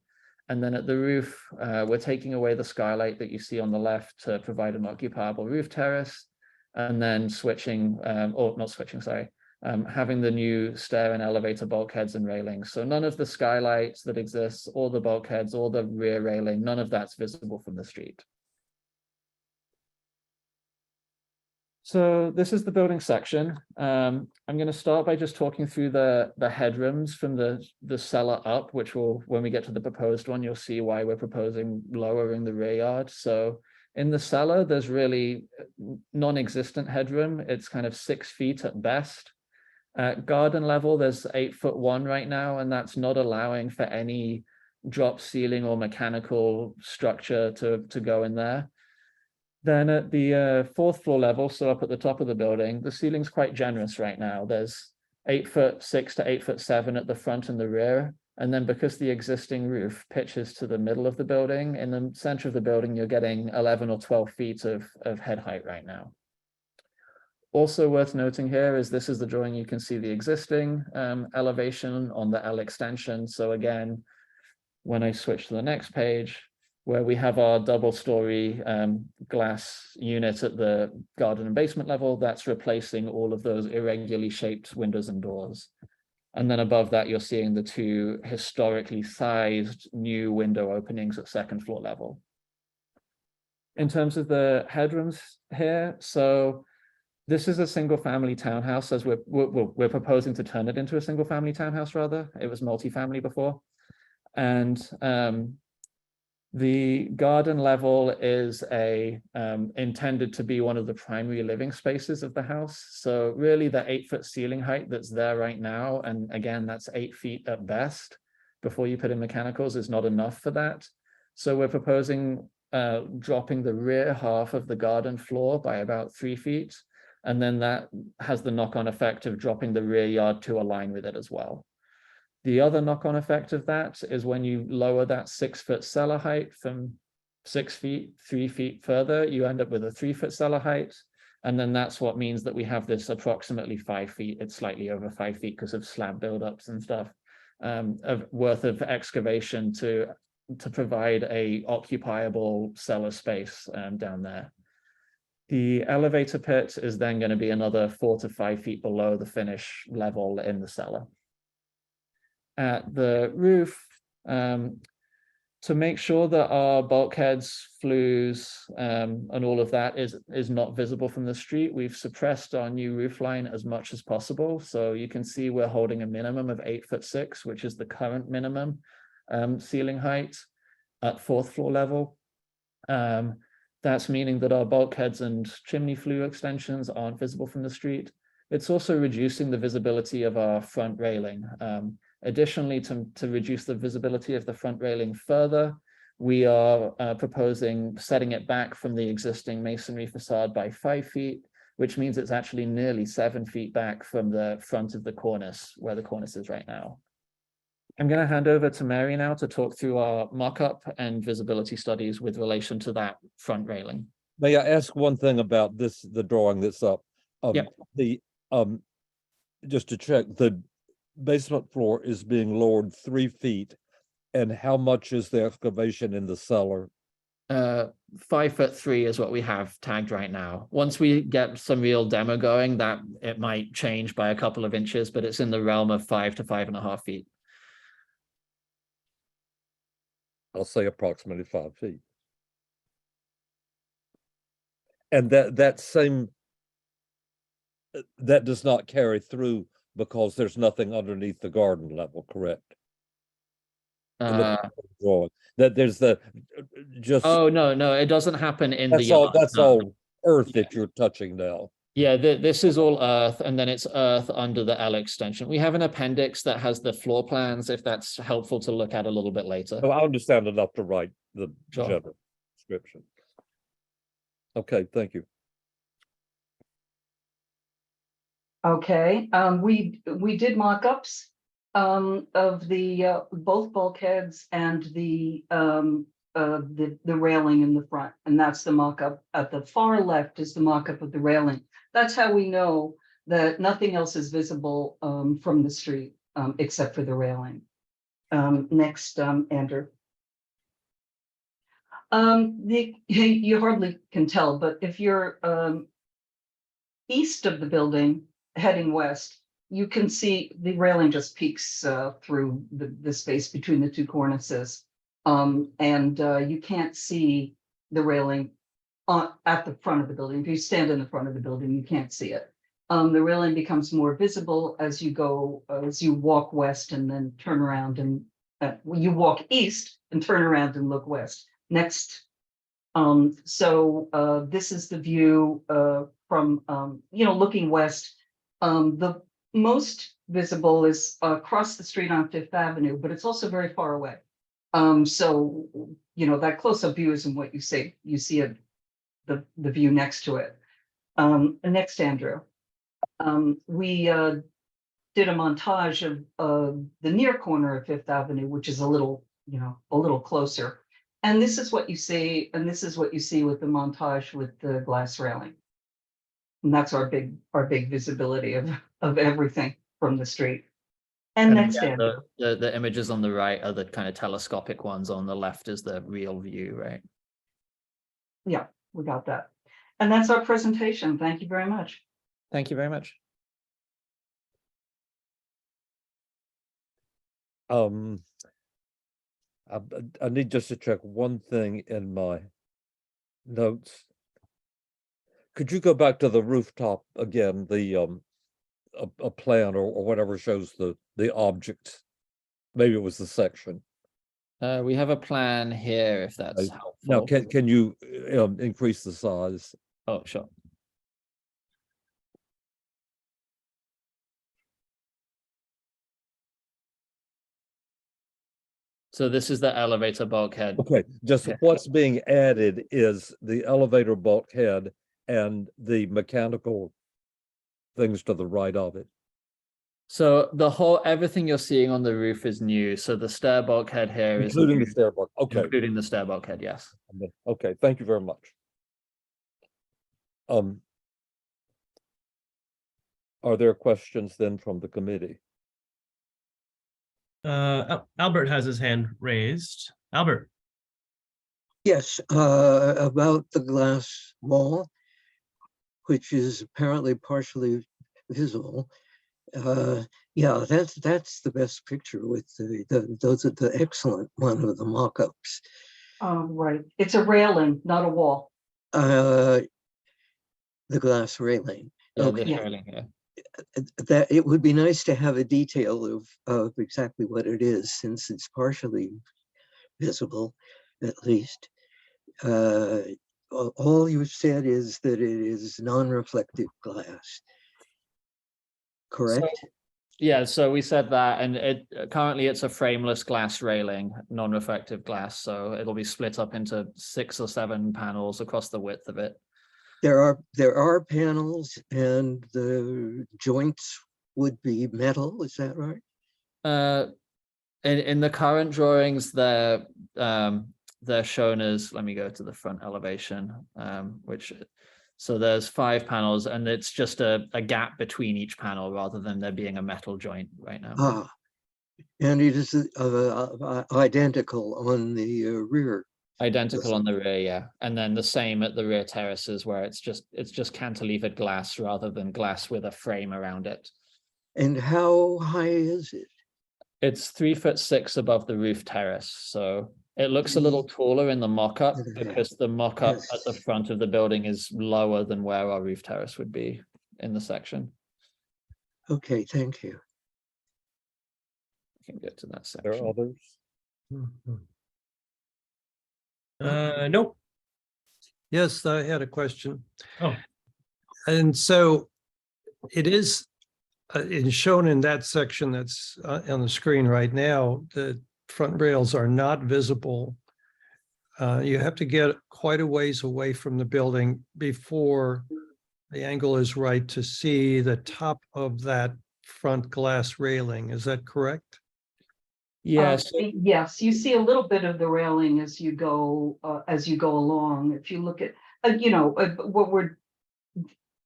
[SPEAKER 8] And then at the roof, we're taking away the skylight that you see on the left to provide an occupiable roof terrace, and then switching, or not switching, sorry, having the new stair and elevator bulkheads and railings. So none of the skylights that exists, or the bulkheads, or the rear railing, none of that's visible from the street. So this is the building section. I'm going to start by just talking through the headrooms from the cellar up, which will, when we get to the proposed one, you'll see why we're proposing lowering the rear yard. So in the cellar, there's really non-existent headroom. It's kind of 6 feet at best. At garden level, there's 8'1" right now, and that's not allowing for any drop ceiling or mechanical structure to go in there. Then at the fourth floor level, so up at the top of the building, the ceiling's quite generous right now. There's 8'6" to 8'7" at the front and the rear. And then because the existing roof pitches to the middle of the building, in the center of the building, you're getting 11 or 12 feet of head height right now. Also worth noting here is this is the drawing. You can see the existing elevation on the L extension. So again, when I switch to the next page, where we have our double-story glass unit at the garden and basement level, that's replacing all of those irregularly shaped windows and doors. And then above that, you're seeing the two historically sized new window openings at second floor level. In terms of the headrooms here, so this is a single family townhouse, as we're proposing to turn it into a single family townhouse rather. It was multifamily before. And the garden level is intended to be one of the primary living spaces of the house. So really the 8-foot ceiling height that's there right now, and again, that's 8 feet at best before you put in mechanicals, is not enough for that. So we're proposing dropping the rear half of the garden floor by about 3 feet. And then that has the knock-on effect of dropping the rear yard to align with it as well. The other knock-on effect of that is when you lower that 6-foot cellar height from 6 feet, 3 feet further, you end up with a 3-foot cellar height. And then that's what means that we have this approximately 5 feet, it's slightly over 5 feet because of slab buildups and stuff, worth of excavation to provide a occupiable cellar space down there. The elevator pit is then going to be another 4 to 5 feet below the finish level in the cellar. At the roof, to make sure that our bulkheads, flues, and all of that is not visible from the street, we've suppressed our new roof line as much as possible. So you can see we're holding a minimum of 8'6", which is the current minimum ceiling height at fourth floor level. That's meaning that our bulkheads and chimney flue extensions aren't visible from the street. It's also reducing the visibility of our front railing. Additionally, to reduce the visibility of the front railing further, we are proposing setting it back from the existing masonry facade by 5 feet, which means it's actually nearly 7 feet back from the front of the cornice, where the cornice is right now. I'm going to hand over to Mary now to talk through our mock-up and visibility studies with relation to that front railing.
[SPEAKER 2] May I ask one thing about this, the drawing that's up?
[SPEAKER 8] Yep.
[SPEAKER 2] Just to check, the basement floor is being lowered 3 feet, and how much is the excavation in the cellar?
[SPEAKER 8] 5'3" is what we have tagged right now. Once we get some real demo going, that it might change by a couple of inches, but it's in the realm of 5 to 5.5 feet.
[SPEAKER 2] I'll say approximately 5 feet. And that does not carry through because there's nothing underneath the garden level, correct? Drawing that there's just.
[SPEAKER 8] Oh no, it doesn't happen in the yard.
[SPEAKER 2] That's all earth that you're touching now.
[SPEAKER 8] Yeah, this is all earth, and then it's earth under the L extension. We have an appendix that has the floor plans, if that's helpful to look at a little bit later.
[SPEAKER 2] Oh, I understand enough to write the
[SPEAKER 8] Sure.
[SPEAKER 2] general description. Okay, thank you.
[SPEAKER 7] Okay, we did mock-ups of the both bulkheads and the railing in the front, and that's the mock-up. At the far left is the mock-up of the railing. That's how we know that nothing else is visible from the street except for the railing. Next, Andrew. You hardly can tell, but if you're east of the building, heading west, you can see the railing just peeks through the space between the two cornices. And you can't see the railing at the front of the building. If you stand in the front of the building, you can't see it. The railing becomes more visible as you walk west and then turn around and you walk east and turn around and look west. Next. This is the view from, looking west. The most visible is across the street on Fifth Avenue, but it's also very far away. So, you know, that close-up view isn't what you see. You see the view next to it. Next, Andrew. We did a montage of the near corner of Fifth Avenue, which is a little, you know, a little closer. And this is what you see, and this is what you see with the montage with the glass railing. And that's our big visibility of everything from the street. And next,
[SPEAKER 8] again,
[SPEAKER 7] Andrew.
[SPEAKER 8] the images on the right are the kind of telescopic ones. On the left is the real view, right?
[SPEAKER 7] Yeah, we got that. And that's our presentation. Thank you very much.
[SPEAKER 8] Thank you very much.
[SPEAKER 2] I need just to check one thing in my notes. Could you go back to the rooftop again, the a plan or whatever shows the object? Maybe it was the section.
[SPEAKER 8] We have a plan here, if that's helpful.
[SPEAKER 2] Now, can you increase the size?
[SPEAKER 8] Oh, sure. So this is the elevator bulkhead.
[SPEAKER 2] Okay, just what's being added is the elevator bulkhead and the mechanical things to the right of it.
[SPEAKER 8] So everything you're seeing on the roof is new. So the stair bulkhead here is
[SPEAKER 2] including the stair bulkhead. Okay.
[SPEAKER 8] Including the stair bulkhead, yes.
[SPEAKER 2] Okay, thank you very much. Are there questions then from the committee?
[SPEAKER 1] Albert has his hand raised. Albert.
[SPEAKER 9] Yes, about the glass wall, which is apparently partially visible. Yeah, that's the best picture with those are the excellent one of the mock-ups.
[SPEAKER 7] Right. It's a railing, not a wall.
[SPEAKER 9] The glass railing.
[SPEAKER 8] Yeah,
[SPEAKER 9] Okay.
[SPEAKER 8] this railing here.
[SPEAKER 9] That it would be nice to have a detail of exactly what it is, since it's partially visible, at least. All you've said is that it is non-reflective glass, correct?
[SPEAKER 8] So we said that, and currently it's a frameless glass railing, non-reflective glass, so it'll be split up into 6 or 7 panels across the width of it.
[SPEAKER 9] There are panels, and the joints would be metal. Is that right?
[SPEAKER 8] In the current drawings, they're shown as, let me go to the front elevation, so there's 5 panels, and it's just a gap between each panel rather than there being a metal joint right now.
[SPEAKER 9] And it is identical on the rear.
[SPEAKER 8] Identical on the rear, yeah. And then the same at the rear terraces, where it's just cantilevered glass rather than glass with a frame around it.
[SPEAKER 9] And how high is it?
[SPEAKER 8] It's 3'6" above the roof terrace, so it looks a little taller in the mock-up because the mock-up at the front of the building is lower than where our roof terrace would be in the section.
[SPEAKER 9] Okay, thank you.
[SPEAKER 8] I can get to that section.
[SPEAKER 2] There are others?
[SPEAKER 1] Nope.
[SPEAKER 10] Yes, I had a question.
[SPEAKER 1] Oh.
[SPEAKER 10] And so it is shown in that section that's on the screen right now, the front rails are not visible. You have to get quite a ways away from the building before the angle is right to see the top of that front glass railing. Is that correct?
[SPEAKER 8] Yes.
[SPEAKER 7] Yes, you see a little bit of the railing as you go along. If you look at,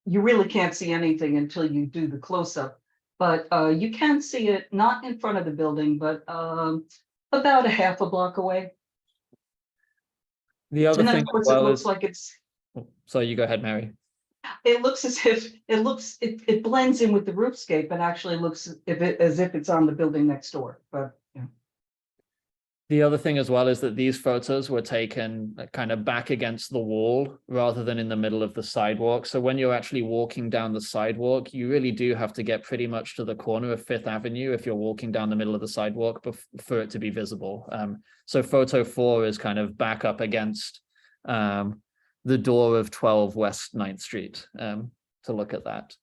[SPEAKER 7] you really can't see anything until you do the close-up, but you can see it not in front of the building, but about a half a block away.
[SPEAKER 8] The other
[SPEAKER 7] And then,
[SPEAKER 8] thing,
[SPEAKER 7] of course, it looks like it's.
[SPEAKER 8] So you go ahead, Mary.
[SPEAKER 7] It looks as if it blends in with the roofscape and actually looks as if it's on the building next door, but.
[SPEAKER 8] The other thing as well is that these photos were taken kind of back against the wall rather than in the middle of the sidewalk. So when you're actually walking down the sidewalk, you really do have to get pretty much to the corner of Fifth Avenue if you're walking down the middle of the sidewalk for it to be visible. So photo 4 is kind of back up against the door of 12 West 9th Street to look at that.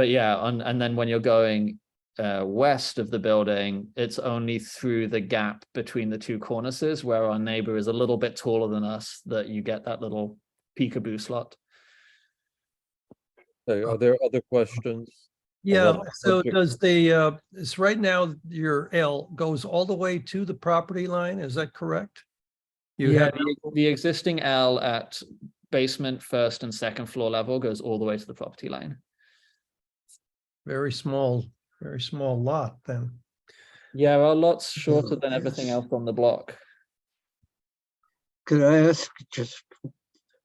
[SPEAKER 8] But yeah, and then when you're going west of the building, it's only through the gap between the two cornices where our neighbor is a little bit taller than us that you get that little peekaboo slot.
[SPEAKER 2] Okay, are there other questions?
[SPEAKER 10] Yeah,
[SPEAKER 2] that
[SPEAKER 10] so
[SPEAKER 2] subject?
[SPEAKER 10] does the, it's right now your L goes all the way to the property line, is that correct? You
[SPEAKER 8] Yeah,
[SPEAKER 10] had,
[SPEAKER 8] the existing L at basement, first and second floor level goes all the way to the property line.
[SPEAKER 10] very small lot then.
[SPEAKER 8] Yeah, our lot's shorter than everything
[SPEAKER 9] Yes.
[SPEAKER 8] else on the block.
[SPEAKER 9] Could I ask just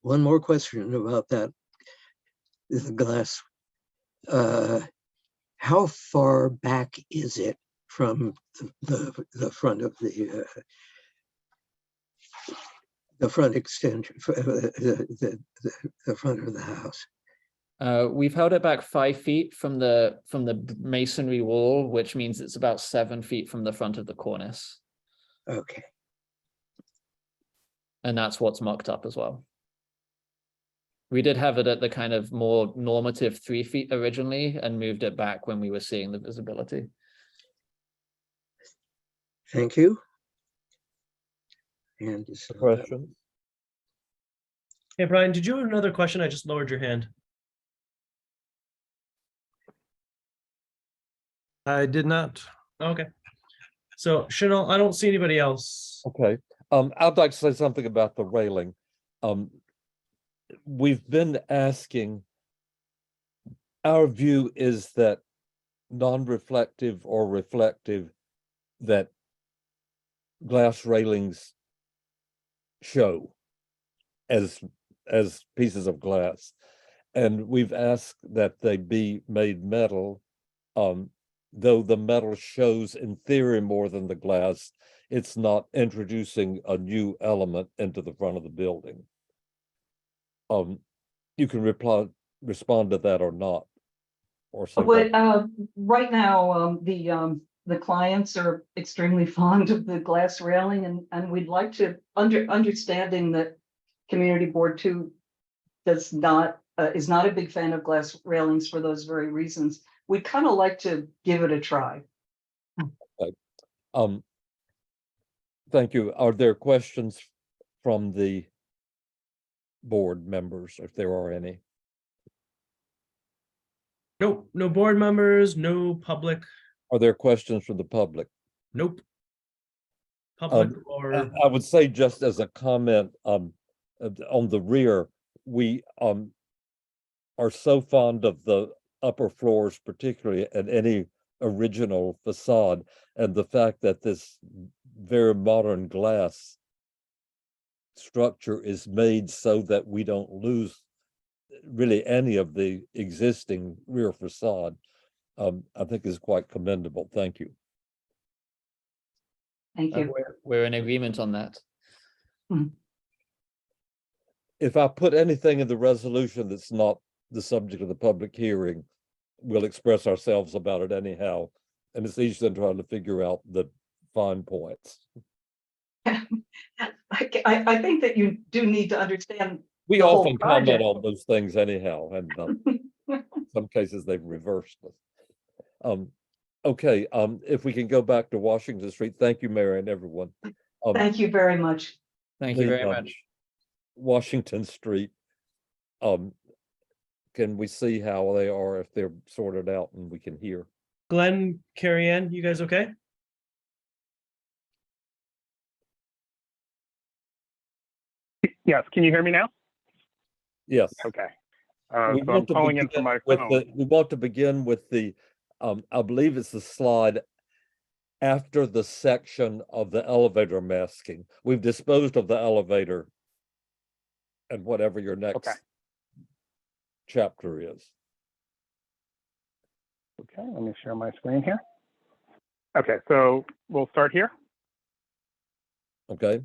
[SPEAKER 9] one more question about that? The glass. How far back is it from the front of the front extension, the front of the house?
[SPEAKER 8] We've held it back 5 feet from the masonry wall, which means it's about 7 feet from the front of the cornice.
[SPEAKER 9] Okay.
[SPEAKER 8] And that's what's mocked up as well. We did have it at the kind of more normative 3 feet originally and moved it back when we were seeing the visibility.
[SPEAKER 9] Thank you. And
[SPEAKER 2] Questions?
[SPEAKER 1] Hey, Brian, did you have another question? I just lowered your hand.
[SPEAKER 10] I did not.
[SPEAKER 1] Okay. So Chanel, I don't see anybody else.
[SPEAKER 2] Okay, I'd like to say something about the railing. We've been asking, our view is that non-reflective or reflective, that glass railings show as pieces of glass. And we've asked that they be made metal, though the metal shows in theory more than the glass, it's not introducing a new element into the front of the building. You can respond to that or not, or say.
[SPEAKER 7] But right now, the clients are extremely fond of the glass railing, and we'd like to understanding that Community Board 2 is not a big fan of glass railings for those very reasons. We'd kind of like to give it a try.
[SPEAKER 2] Okay. Thank you. Are there questions from the board members, if there are any?
[SPEAKER 1] Nope, no board members, no public,
[SPEAKER 2] Are there questions from the public?
[SPEAKER 1] nope. Public
[SPEAKER 2] And
[SPEAKER 1] or,
[SPEAKER 2] I would say, just as a comment, on the rear, we are so fond of the upper floors, particularly at any original facade, and the fact that this very modern glass structure is made so that we don't lose really any of the existing rear facade, I think is quite commendable. Thank you.
[SPEAKER 7] Thank you.
[SPEAKER 8] We're in agreement on that.
[SPEAKER 2] If I put anything in the resolution that's not the subject of the public hearing, we'll express ourselves about it anyhow. And it's easier than trying to figure out the fine points.
[SPEAKER 7] I think that you do need to understand.
[SPEAKER 2] We
[SPEAKER 7] the whole
[SPEAKER 2] often comment
[SPEAKER 7] project.
[SPEAKER 2] on those things anyhow, and some cases they've reversed us. Okay, if we can go back to Washington Street. Thank you, Mary, and everyone.
[SPEAKER 7] Thank you very much.
[SPEAKER 8] Thank you very much.
[SPEAKER 2] Washington Street. Can we see how they are, if they're sorted out and we can hear?
[SPEAKER 1] Glenn, Carrie Ann, you guys okay?
[SPEAKER 3] Yes, can you hear me now?
[SPEAKER 2] Yes.
[SPEAKER 3] Okay.
[SPEAKER 2] We
[SPEAKER 3] So I'm
[SPEAKER 2] want to
[SPEAKER 3] calling in
[SPEAKER 2] begin
[SPEAKER 3] from my
[SPEAKER 2] with
[SPEAKER 3] phone.
[SPEAKER 2] we want to begin with the, I believe it's the slide after the section of the elevator masking. We've disposed of the elevator and whatever your next chapter is.
[SPEAKER 3] Okay, let me share my screen here. Okay, so we'll start here.
[SPEAKER 2] Okay.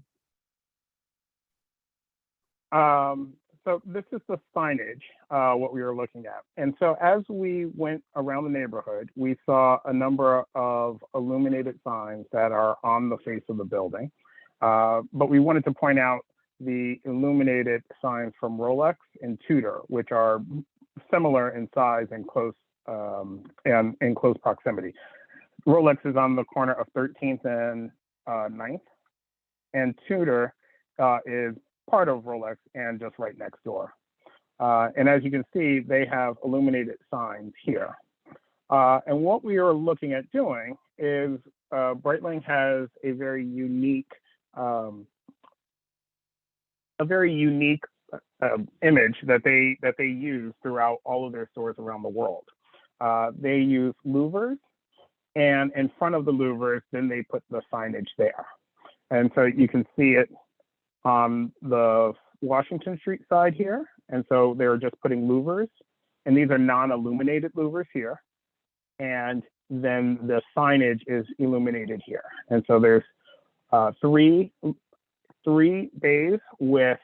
[SPEAKER 3] So this is the signage, what we were looking at. And so as we went around the neighborhood, we saw a number of illuminated signs that are on the face of the building. But we wanted to point out the illuminated signs from Rolex and Tudor, which are similar in size and close
[SPEAKER 11] and in close proximity. Rolex is on the corner of 13th and 9th, and Tudor is part of Rolex and just right next door. And as you can see, they have illuminated signs here. And what we are looking at doing is Breitling has a very unique image that they use throughout all of their stores around the world. They use louvers, and in front of the louvers, then they put the signage there. And so you can see it on the Washington Street side here. And so they're just putting louvers, and these are non-illuminated louvers here. And then the signage is illuminated here. And so there's three bays with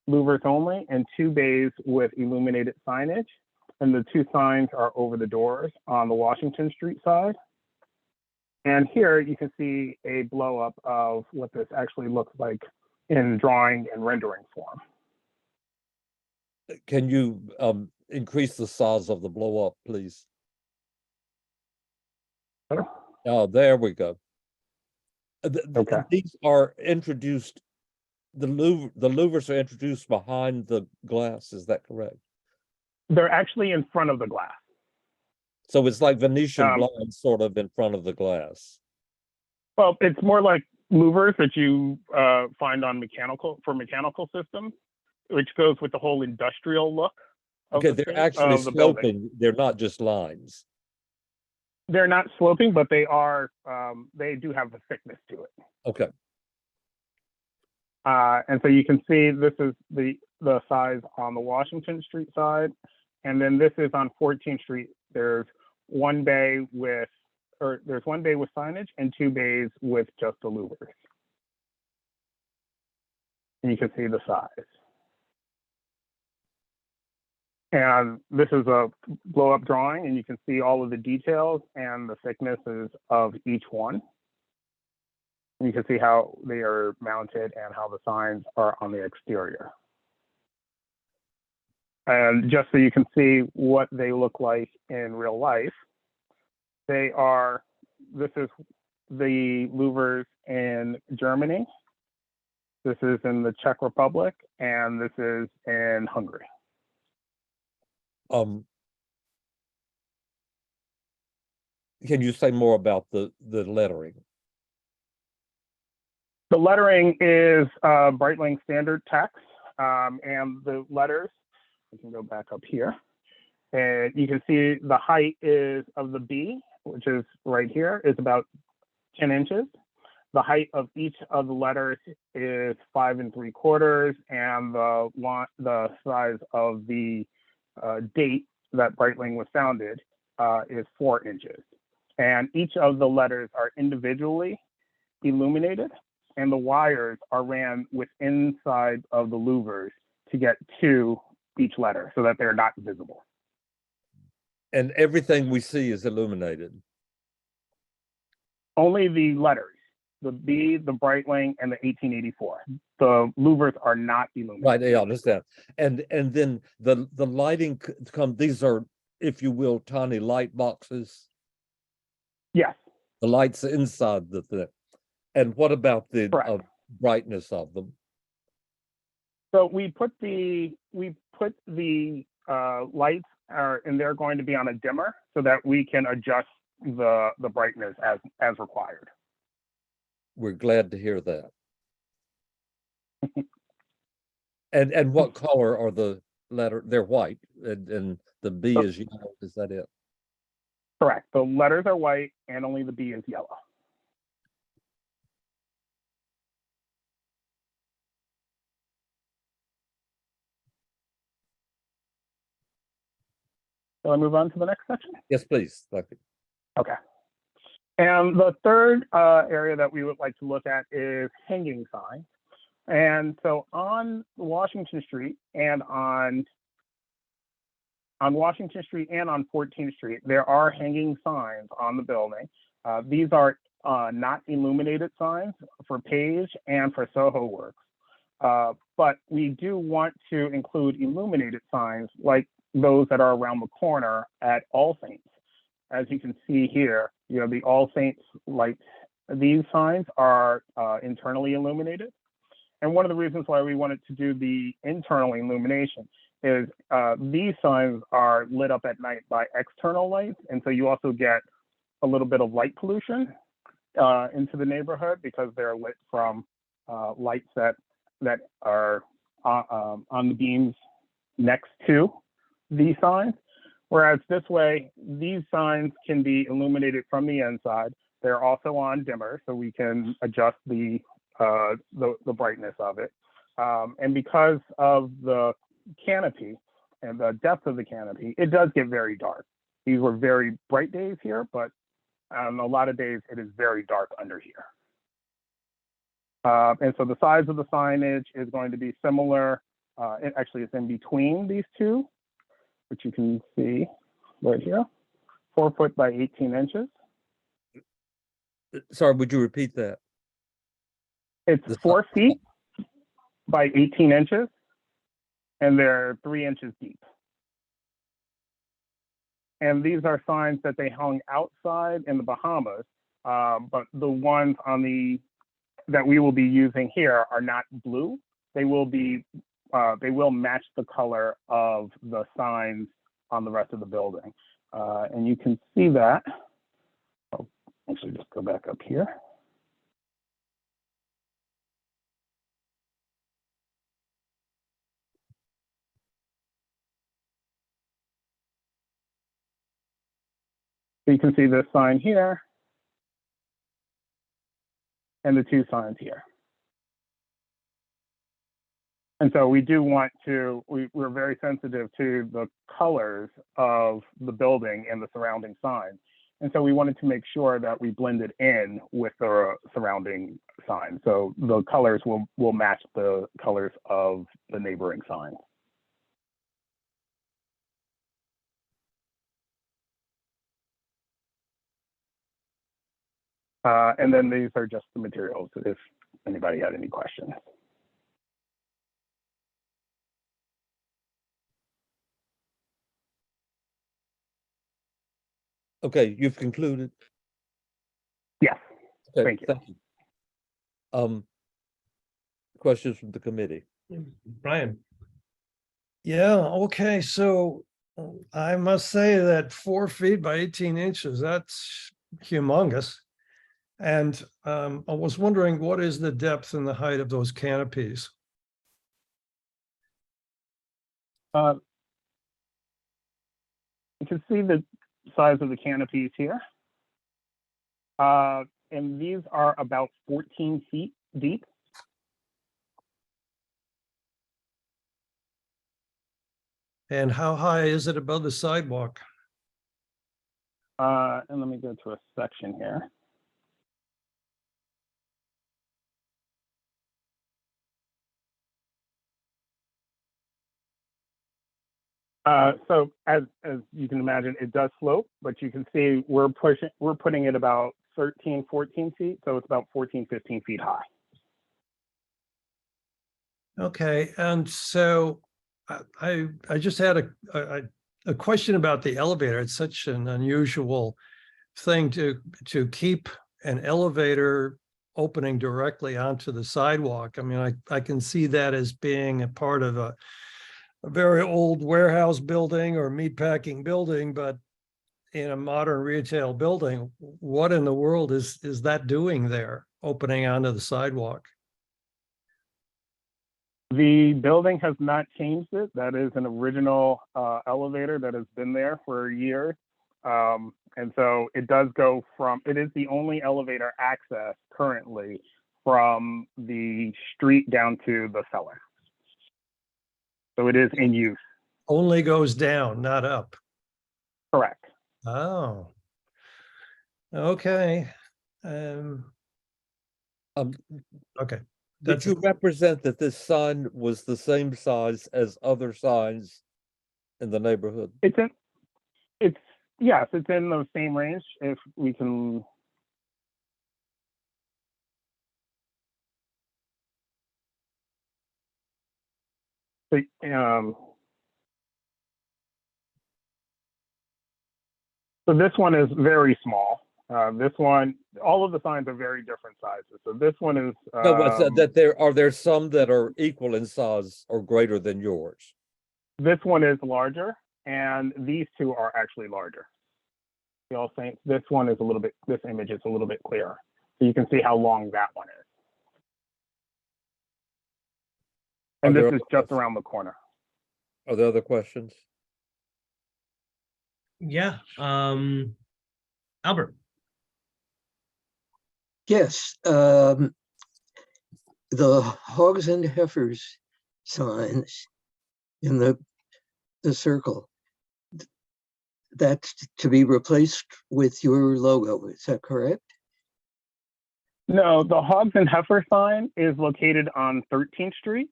[SPEAKER 11] louvers only and 2 bays with illuminated signage. And the 2 signs are over the doors on the Washington Street side. And here you can see a blow up of what this actually looks like in drawing and rendering form.
[SPEAKER 2] Can you increase the size of the blow up, please?
[SPEAKER 11] Sure.
[SPEAKER 2] Oh, there we go.
[SPEAKER 11] Okay.
[SPEAKER 2] These are introduced, the louvers are introduced behind the glass, is that correct?
[SPEAKER 11] They're actually in front of the glass.
[SPEAKER 2] So it's like Venetian blinds sort of in front of the glass.
[SPEAKER 11] Well, it's more like louvers that you find on mechanical systems, which goes with the whole industrial look.
[SPEAKER 2] Okay, they're actually sloping. They're not just lines.
[SPEAKER 11] They're not sloping, but they are. They do have a thickness to it.
[SPEAKER 2] Okay.
[SPEAKER 11] And so you can see this is the size on the Washington Street side, and then this is on 14th Street. There's one bay with signage and 2 bays with just the louvers. And you can see the size. And this is a blow-up drawing, and you can see all of the details and the thicknesses of each one. And you can see how they are mounted and how the signs are on the exterior. And just so you can see what they look like in real life, this is the louvers in Germany, this is in the Czech Republic, and this is in Hungary.
[SPEAKER 2] Can you say more about the lettering?
[SPEAKER 11] The lettering is Breitling standard text, and the letters, we can go back up here, and you can see the height is of the B, which is right here, is about 10 inches. The height of each of the letters is 5 3/4, and the size of the date that Breitling was founded is 4 inches. And each of the letters are individually illuminated, and the wires are ran inside of the louvers to get to each letter so that they're not visible.
[SPEAKER 2] And everything we see is illuminated?
[SPEAKER 11] Only the letters, the B, the Breitling, and the 1884. The louvers are not illuminated.
[SPEAKER 2] Right, I understand. And then the lighting these are, if you will, tiny light boxes?
[SPEAKER 11] Yes.
[SPEAKER 2] The lights inside the thing. And what about the brightness of them?
[SPEAKER 11] So we put the lights and they're going to be on a dimmer so that we can adjust the brightness as required.
[SPEAKER 2] We're glad to hear that. And what color are the letter? They're white, and the B is yellow. Is that it?
[SPEAKER 11] Correct. The letters are white and only the B is yellow. Shall I move on to the next section?
[SPEAKER 2] Yes, please. Thank you.
[SPEAKER 11] Okay. And the third area that we would like to look at is hanging signs. And so on Washington Street and on Washington Street and on 14th Street, there are hanging signs on the building. These are not illuminated signs for Page and for Soho Works. But we do want to include illuminated signs like those that are around the corner at All Saints. As you can see here, you know, the All Saints lights, these signs are internally illuminated. And one of the reasons why we wanted to do the internal illumination is these signs are lit up at night by external lights. And so you also get a little bit of light pollution into the neighborhood because they're lit from lights that are on the beams next to these signs. Whereas this way, these signs can be illuminated from the inside. They're also on dimmer, so we can adjust the brightness of it. And because of the canopy and the depth of the canopy, it does get very dark. These were very bright days here, but on a lot of days, it is very dark under here. And so the size of the signage is going to be similar. Actually, it's in between these two, which you can see right here, 4 foot by 18 inches.
[SPEAKER 2] Sorry, would you repeat that?
[SPEAKER 11] It's 4 feet by 18 inches, and they're 3 inches deep. And these are signs that they hung outside in the Bahamas, but the ones on that we will be using here are not blue. They will match the color of the signs on the rest of the building. And you can see that. I'll actually just go back up here. So you can see this sign here and the two signs here. And so we do want to, we're very sensitive to the colors of the building and the surrounding signs. And so we wanted to make sure that we blended in with the surrounding signs. So the colors will match the colors of the neighboring signs. And then these are just the materials if anybody had any questions.
[SPEAKER 2] Okay, you've concluded.
[SPEAKER 11] Yes,
[SPEAKER 2] Okay,
[SPEAKER 11] thank you.
[SPEAKER 2] Questions from the committee?
[SPEAKER 1] Brian.
[SPEAKER 10] Yeah, okay, so I must say that 4 feet by 18 inches, that's humongous. And I was wondering, what is the depth and the height of those canopies?
[SPEAKER 11] You can see the size of the canopies here. And these are about 14 feet deep.
[SPEAKER 10] And how high is it above the sidewalk?
[SPEAKER 11] And let me go to a section here. So as you can imagine, it does slope, but you can see we're putting it about 13, 14 feet. So it's about 14, 15 feet high.
[SPEAKER 10] Okay, and so I just had a question about the elevator. It's such an unusual thing to keep an elevator opening directly onto the sidewalk. I mean, I can see that as being a part of a very old warehouse building or meatpacking building, but in a modern retail building, what in the world is that doing there, opening onto the sidewalk?
[SPEAKER 11] The building has not changed it. That is an original elevator that has been there for years. And so it does go from, it is the only elevator access currently from the street down to the cellar. So it is in use.
[SPEAKER 10] Only goes down, not up.
[SPEAKER 11] Correct.
[SPEAKER 10] Oh, okay. Okay.
[SPEAKER 2] Did you represent that this sign was the same size as other signs in the neighborhood?
[SPEAKER 11] Yes, it's in the same range. If we can. So this one is very small. This one, all of the signs are very different sizes. So this one is.
[SPEAKER 2] No, but that there some that are equal in size or greater than yours?
[SPEAKER 11] This one is larger, and these two are actually larger. The All Saints, this one is a little bit, this image is a little bit clearer. So you can see how long that one is. And this is just around the corner.
[SPEAKER 2] Are there other questions?
[SPEAKER 1] Yeah, Albert.
[SPEAKER 9] Yes, the hogs and heifers signs in the circle, that's to be replaced with your logo, is that correct?
[SPEAKER 11] No, the Hogs and Heifer sign is located on 13th Street.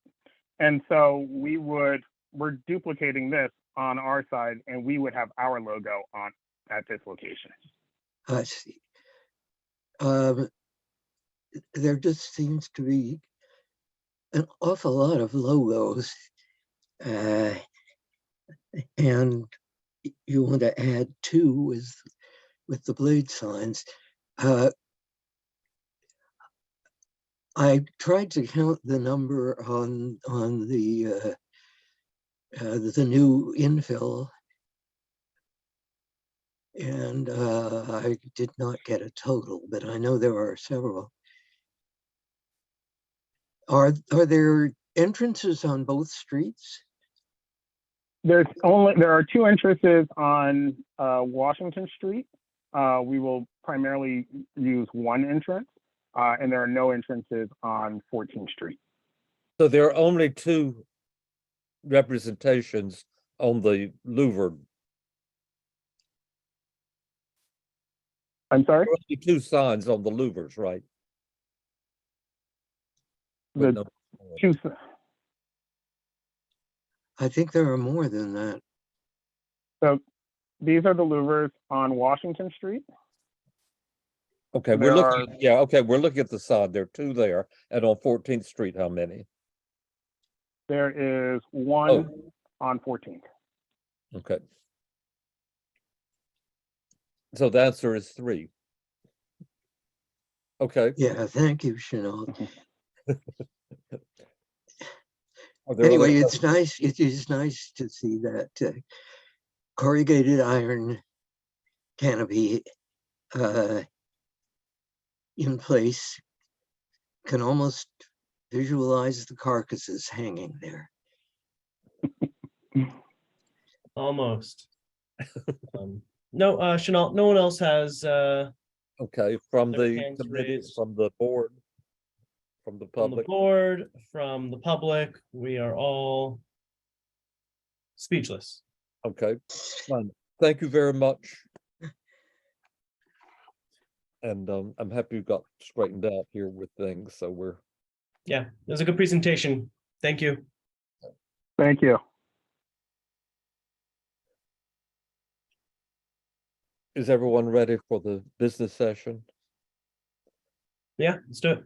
[SPEAKER 11] And so we're duplicating this on our side, and we would have our logo on at this location.
[SPEAKER 9] I see. There just seems to be an awful lot of logos, and you want to add two with the blade signs. I tried to count the number on the new infill, and I did not get a total, but I know there are several. Are there entrances on both streets?
[SPEAKER 11] There are two entrances on Washington Street. We will primarily use one entrance, and there are no entrances on 14th Street.
[SPEAKER 2] So there are only two representations on the louver.
[SPEAKER 11] I'm sorry?
[SPEAKER 2] There are only two signs on the louvers, right?
[SPEAKER 11] The two.
[SPEAKER 9] I think there are more than that.
[SPEAKER 11] So these are the louvers on Washington Street.
[SPEAKER 2] Okay, we're looking. Yeah, okay, we're looking at the side. There are two there, and on 14th Street, how many?
[SPEAKER 11] There is one on 14th.
[SPEAKER 2] Okay. So the answer is 3. Okay.
[SPEAKER 9] Yeah, thank you, Chanel.
[SPEAKER 2] Anyway,
[SPEAKER 9] it's nice. It is nice to see that corrugated iron canopy in place. Can almost visualize the carcasses hanging there.
[SPEAKER 1] Almost. No, Chanel, no one else has
[SPEAKER 2] okay, from
[SPEAKER 1] their
[SPEAKER 2] the
[SPEAKER 1] hands
[SPEAKER 2] committee,
[SPEAKER 1] raised.
[SPEAKER 2] from the board, from the
[SPEAKER 1] from the
[SPEAKER 2] public.
[SPEAKER 1] board, from the public. We are all speechless.
[SPEAKER 2] Okay, fine. Thank you very much. And I'm happy you got straightened out here with things. So we're.
[SPEAKER 1] Yeah, it was a good presentation. Thank you.
[SPEAKER 11] Thank you.
[SPEAKER 2] Is everyone ready for the business session?
[SPEAKER 1] Yeah, let's do it.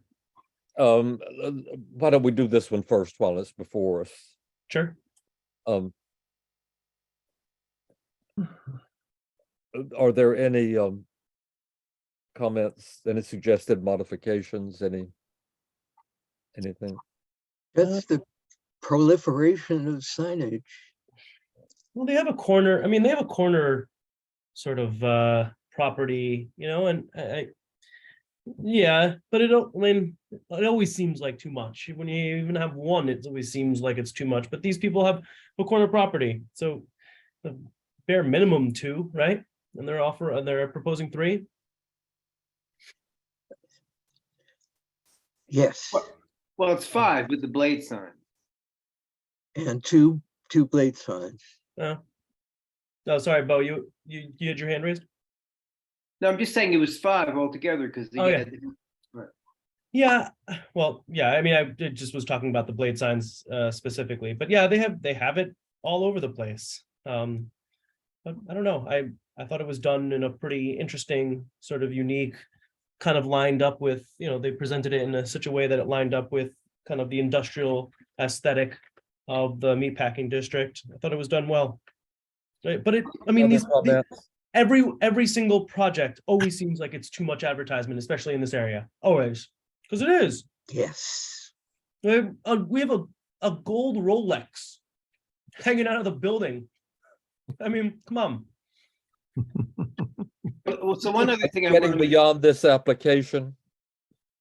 [SPEAKER 2] Why don't we do this one first while it's before us?
[SPEAKER 1] Sure.
[SPEAKER 2] Are there any comments, any suggested modifications, anything?
[SPEAKER 9] That's the proliferation of signage.
[SPEAKER 1] Well, they have a corner. I mean, they have a corner sort of property, you know, and yeah, but it always seems like too much. When you even have one, it always seems like it's too much. But these people have a corner property, so the bare minimum 2, right? And they're proposing 3.
[SPEAKER 9] Yes.
[SPEAKER 5] Well, it's 5 with the blade sign.
[SPEAKER 9] And two blade signs.
[SPEAKER 1] Oh, sorry, Bo, you had your hand raised?
[SPEAKER 5] No, I'm just saying it was 5 altogether because
[SPEAKER 1] Yeah, well, yeah, I mean, I just was talking about the blade signs specifically, but yeah, they have it all over the place. But I don't know, I thought it was done in a pretty interesting, sort of unique, kind of lined up with, you know, they presented it in such a way that it lined up with kind of the industrial aesthetic of the meatpacking district. I thought it was done well. Right, but I mean, these every single project always seems like it's too much advertisement, especially in this area. Always, because it is.
[SPEAKER 9] Yes.
[SPEAKER 1] We have a gold Rolex hanging out of the building. I mean, come on.
[SPEAKER 5] Well, so one other thing I
[SPEAKER 2] Getting
[SPEAKER 5] wanted,
[SPEAKER 2] beyond this application,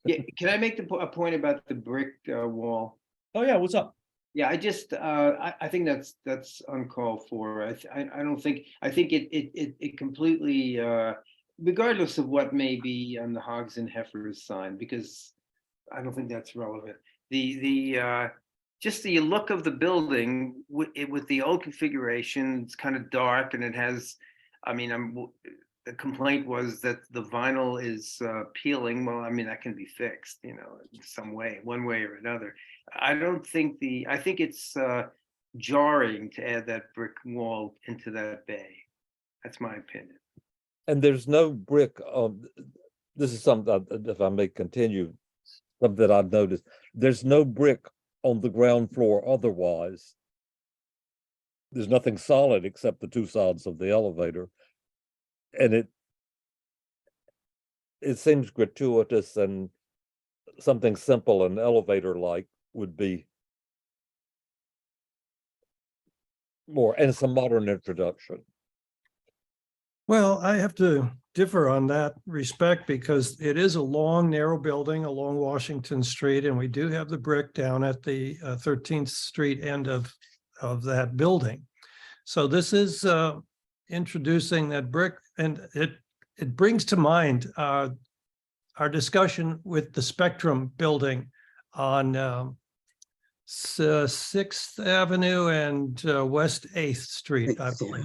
[SPEAKER 5] yeah, can I make a point about the brick wall?
[SPEAKER 1] Oh yeah, what's up?
[SPEAKER 5] Yeah, I think that's uncalled for. I don't think, I think it completely, regardless of what may be on the hogs and heifers sign, because I don't think that's relevant. Just the look of the building with the old configuration, it's kind of dark and it has, I mean, the complaint was that the vinyl is peeling. Well, I mean, that can be fixed, in some way, one way or another. I think it's jarring to add that brick wall into that bay. That's my opinion.
[SPEAKER 2] and there's no brick this is something that, if I may continue, something that I've noticed. There's no brick on the ground floor otherwise. There's nothing solid except the two sides of the elevator. And it seems gratuitous, and something simple and elevator-like would be more, and it's a modern introduction.
[SPEAKER 10] Well, I have to differ on that respect because it is a long, narrow building along Washington Street, and we do have the brick down at the 13th Street end of that building. So this is introducing that brick, and it brings to mind our discussion with the Spectrum building on 6th Avenue and West 8th Street, I believe.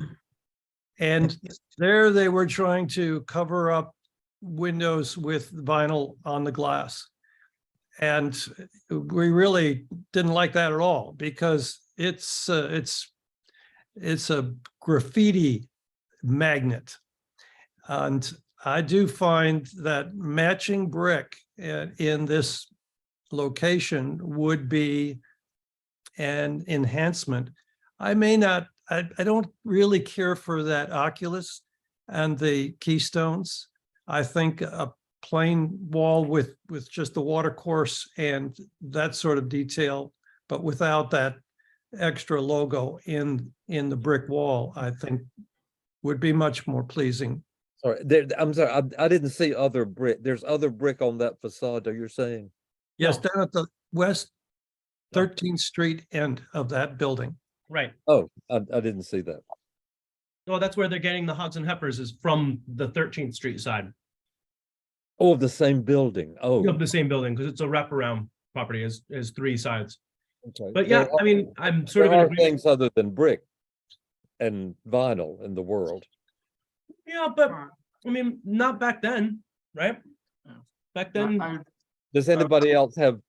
[SPEAKER 10] And there they were trying to cover up windows with vinyl on the glass. And we really didn't like that at all, because it's a graffiti magnet. And I do find that matching brick in this location would be an enhancement. I don't really care for that oculus and the keystones. I think a plain wall with just the water course and that sort of detail, but without that extra logo in the brick wall, I think would be much more pleasing.
[SPEAKER 2] Sorry, I'm sorry, I didn't see other brick. There's other brick on that facade, are you saying?
[SPEAKER 10] Yes,
[SPEAKER 1] No.
[SPEAKER 10] down at the West 13th Street end of that building.
[SPEAKER 1] Right.
[SPEAKER 2] Oh, I didn't see that.
[SPEAKER 1] Well, that's where they're getting the hogs and heifers, is from the 13th Street side
[SPEAKER 2] Oh, the same building. Oh,
[SPEAKER 1] of the same building, because it's a wraparound property, as three sides.
[SPEAKER 2] okay.
[SPEAKER 1] But yeah, I mean, I'm sort of
[SPEAKER 2] There
[SPEAKER 1] in
[SPEAKER 2] are
[SPEAKER 1] agreement.
[SPEAKER 2] things other than brick and vinyl in the world.
[SPEAKER 1] Yeah, but I mean, not back then, right?
[SPEAKER 12] Yeah.
[SPEAKER 1] Back then,
[SPEAKER 2] Does anybody else have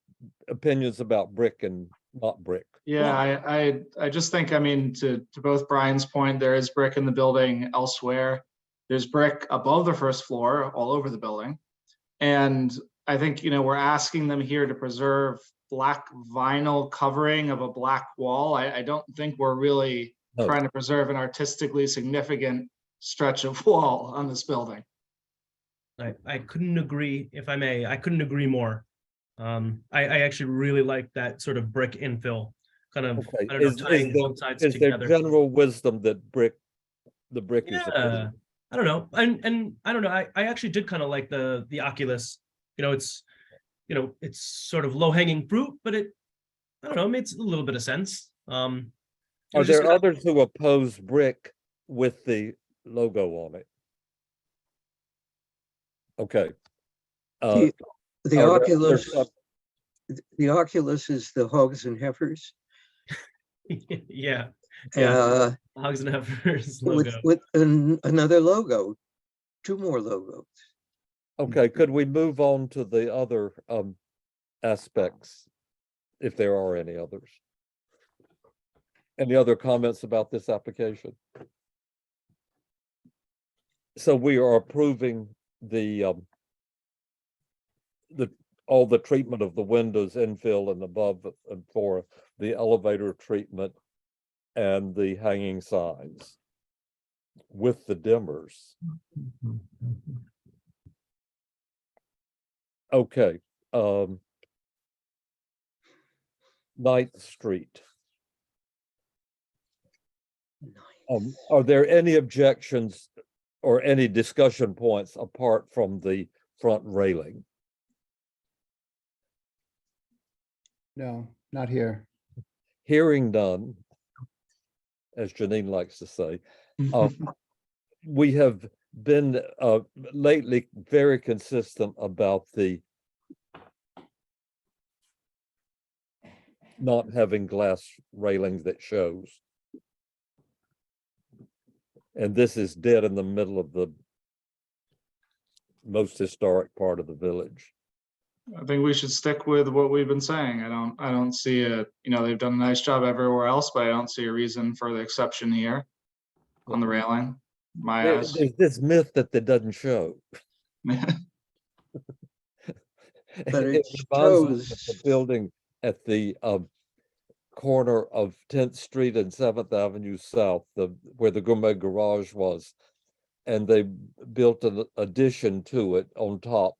[SPEAKER 2] opinions about brick and not brick?
[SPEAKER 12] Yeah, I just think, I mean, to both Brian's point, there is brick in the building elsewhere. There's brick above the first floor all over the building. And I think, we're asking them here to preserve black vinyl covering of a black wall. I don't think we're really trying to preserve an artistically significant stretch of wall on this building.
[SPEAKER 1] I couldn't agree, if I may, I couldn't agree more. I actually really like that sort of brick infill, kind of,
[SPEAKER 2] Okay.
[SPEAKER 1] I don't know, tying both sides
[SPEAKER 2] Is there
[SPEAKER 1] together.
[SPEAKER 2] general wisdom that the brick is
[SPEAKER 1] Yeah, I don't know, and I don't know. I actually did kind of like the Oculus. It's sort of low hanging fruit, but I don't know, it makes a little bit of sense.
[SPEAKER 2] Are there others who oppose brick with the logo on it? Okay.
[SPEAKER 9] The Oculus, the Oculus is the hogs and heifers.
[SPEAKER 1] Yeah. Hogs and heifers logo.
[SPEAKER 9] With another logo, two more logos.
[SPEAKER 2] Okay, could we move on to the other aspects, if there are any others? Any other comments about this application? So we are approving all the treatment of the windows, infill and above, and for the elevator treatment and the hanging signs. with the dimmers. Okay, 9th Street. Are there any objections or any discussion points apart from the front railing?
[SPEAKER 13] No, not here.
[SPEAKER 2] Hearing none, as Janine likes to say, we have been lately very consistent about the not having glass railings that shows. And this is dead in the middle of the most historic part of the village.
[SPEAKER 12] I think we should stick with what we've been saying. I don't see a, they've done a nice job everywhere else, but I don't see a reason for the exception here on the railing. My eyes.
[SPEAKER 2] There's this myth that it doesn't show.
[SPEAKER 9] But
[SPEAKER 2] It
[SPEAKER 9] it
[SPEAKER 2] reminds me of
[SPEAKER 9] shows.
[SPEAKER 2] the building at the corner of 10th Street and 7th Avenue South, where the Gourmet Garage was. And they built an addition to it on top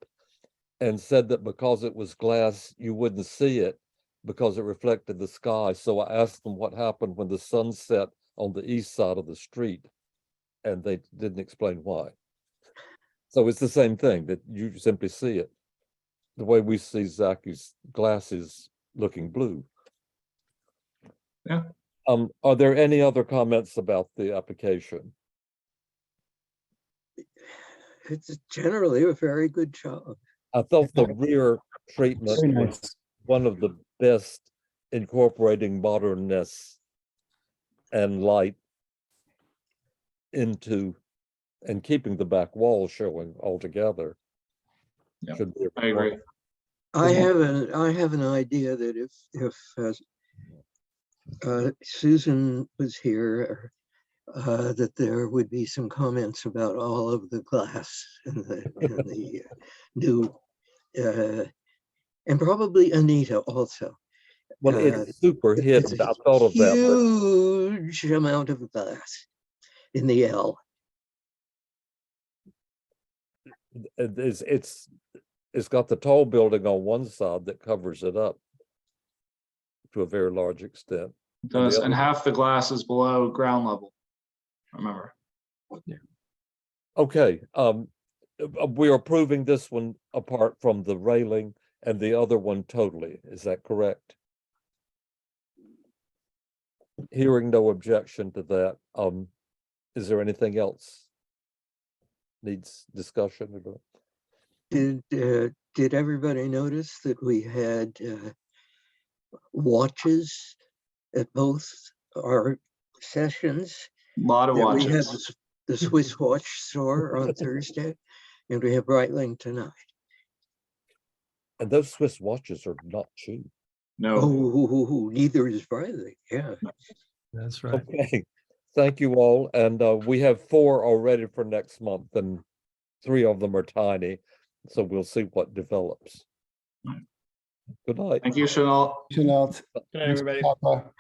[SPEAKER 2] and said that because it was glass, you wouldn't see it because it reflected the sky. So I asked them what happened when the sun set on the east side of the street, and they didn't explain why. So it's the same thing, that you simply see it. The way we see Zaki's glasses looking blue.
[SPEAKER 12] Yeah.
[SPEAKER 2] Are there any other comments about the application?
[SPEAKER 9] It's generally a very good job.
[SPEAKER 2] I thought the rear treatment
[SPEAKER 13] Very
[SPEAKER 2] was
[SPEAKER 13] nice.
[SPEAKER 2] one of the best, incorporating modernness and light into and keeping the back wall showing altogether.
[SPEAKER 12] Yep,
[SPEAKER 2] Should be a
[SPEAKER 12] I agree.
[SPEAKER 9] I have an idea that if Susan was here, that there would be some comments about all of the glass in the new, and probably Anita also.
[SPEAKER 2] Well, it's super hidden. I thought of that.
[SPEAKER 9] Huge amount of glass in the L.
[SPEAKER 2] It's got the tall building on one side that covers it up to a very large extent.
[SPEAKER 12] It does, and
[SPEAKER 2] other-
[SPEAKER 12] half the glass is below ground level. Remember.
[SPEAKER 2] Okay, we're approving this one apart from the railing and the other one totally. Is that correct? Hearing no objection to that, is there anything else needs discussion about?
[SPEAKER 9] Did everybody notice that we had watches at both our sessions?
[SPEAKER 12] A lot of
[SPEAKER 9] That we had
[SPEAKER 12] watches.
[SPEAKER 9] the Swiss watch store on Thursday, and we have Breitling tonight.
[SPEAKER 2] And those Swiss watches are not cheap.
[SPEAKER 12] No.
[SPEAKER 9] Oh, neither is Breitling. Yeah.
[SPEAKER 10] That's right.
[SPEAKER 2] Okay, thank you all. And we have 4 already for next month, and 3 of them are tiny. So we'll see what develops. Good night.
[SPEAKER 12] Thank you, Chanel.
[SPEAKER 13] Chanel.
[SPEAKER 1] Good night, everybody.
[SPEAKER 13] Papa.